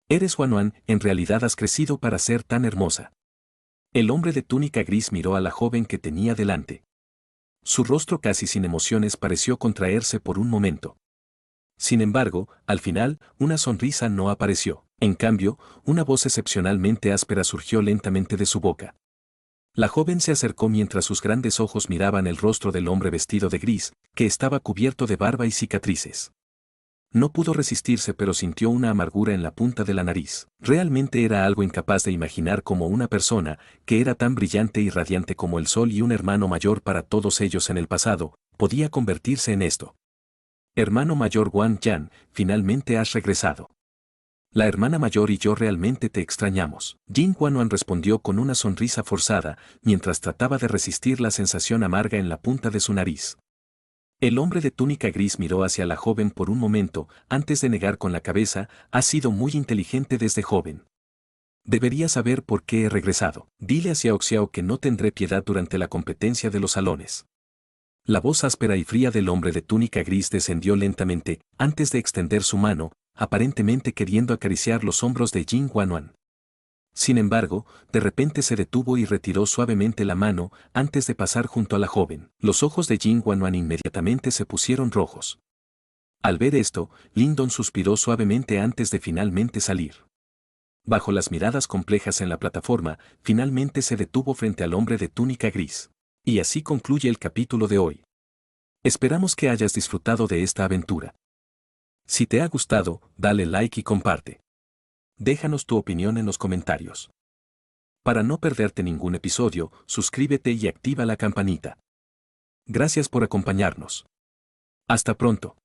Eres Guanuan, en realidad has crecido para ser tan hermosa. El hombre de túnica gris miró a la joven que tenía delante. Su rostro casi sin emociones pareció contraerse por un momento. Sin embargo, al final, una sonrisa no apareció. En cambio, una voz excepcionalmente áspera surgió lentamente de su boca. La joven se acercó mientras sus grandes ojos miraban el rostro del hombre vestido de gris, que estaba cubierto de barba y cicatrices. No pudo resistirse pero sintió una amargura en la punta de la nariz. Realmente era algo incapaz de imaginar cómo una persona, que era tan brillante y radiante como el sol y un hermano mayor para todos ellos en el pasado, podía convertirse en esto. Hermano mayor Wang Yan, finalmente has regresado. La hermana mayor y yo realmente te extrañamos. Jin Guanuan respondió con una sonrisa forzada, mientras trataba de resistir la sensación amarga en la punta de su nariz. El hombre de túnica gris miró hacia la joven por un momento, antes de negar con la cabeza, has sido muy inteligente desde joven. Deberías saber por qué he regresado. Dile a Xiao Xiao que no tendré piedad durante la competencia de los salones. La voz áspera y fría del hombre de túnica gris descendió lentamente, antes de extender su mano, aparentemente queriendo acariciar los hombros de Jin Guanuan. Sin embargo, de repente se detuvo y retiró suavemente la mano, antes de pasar junto a la joven. Los ojos de Jin Guanuan inmediatamente se pusieron rojos. Al ver esto, Lindon suspiró suavemente antes de finalmente salir. Bajo las miradas complejas en la plataforma, finalmente se detuvo frente al hombre de túnica gris. Y así concluye el capítulo de hoy. Esperamos que hayas disfrutado de esta aventura. Si te ha gustado, dale like y comparte. Déjanos tu opinión en los comentarios. Para no perderte ningún episodio, suscríbete y activa la campanita. Gracias por acompañarnos. Hasta pronto.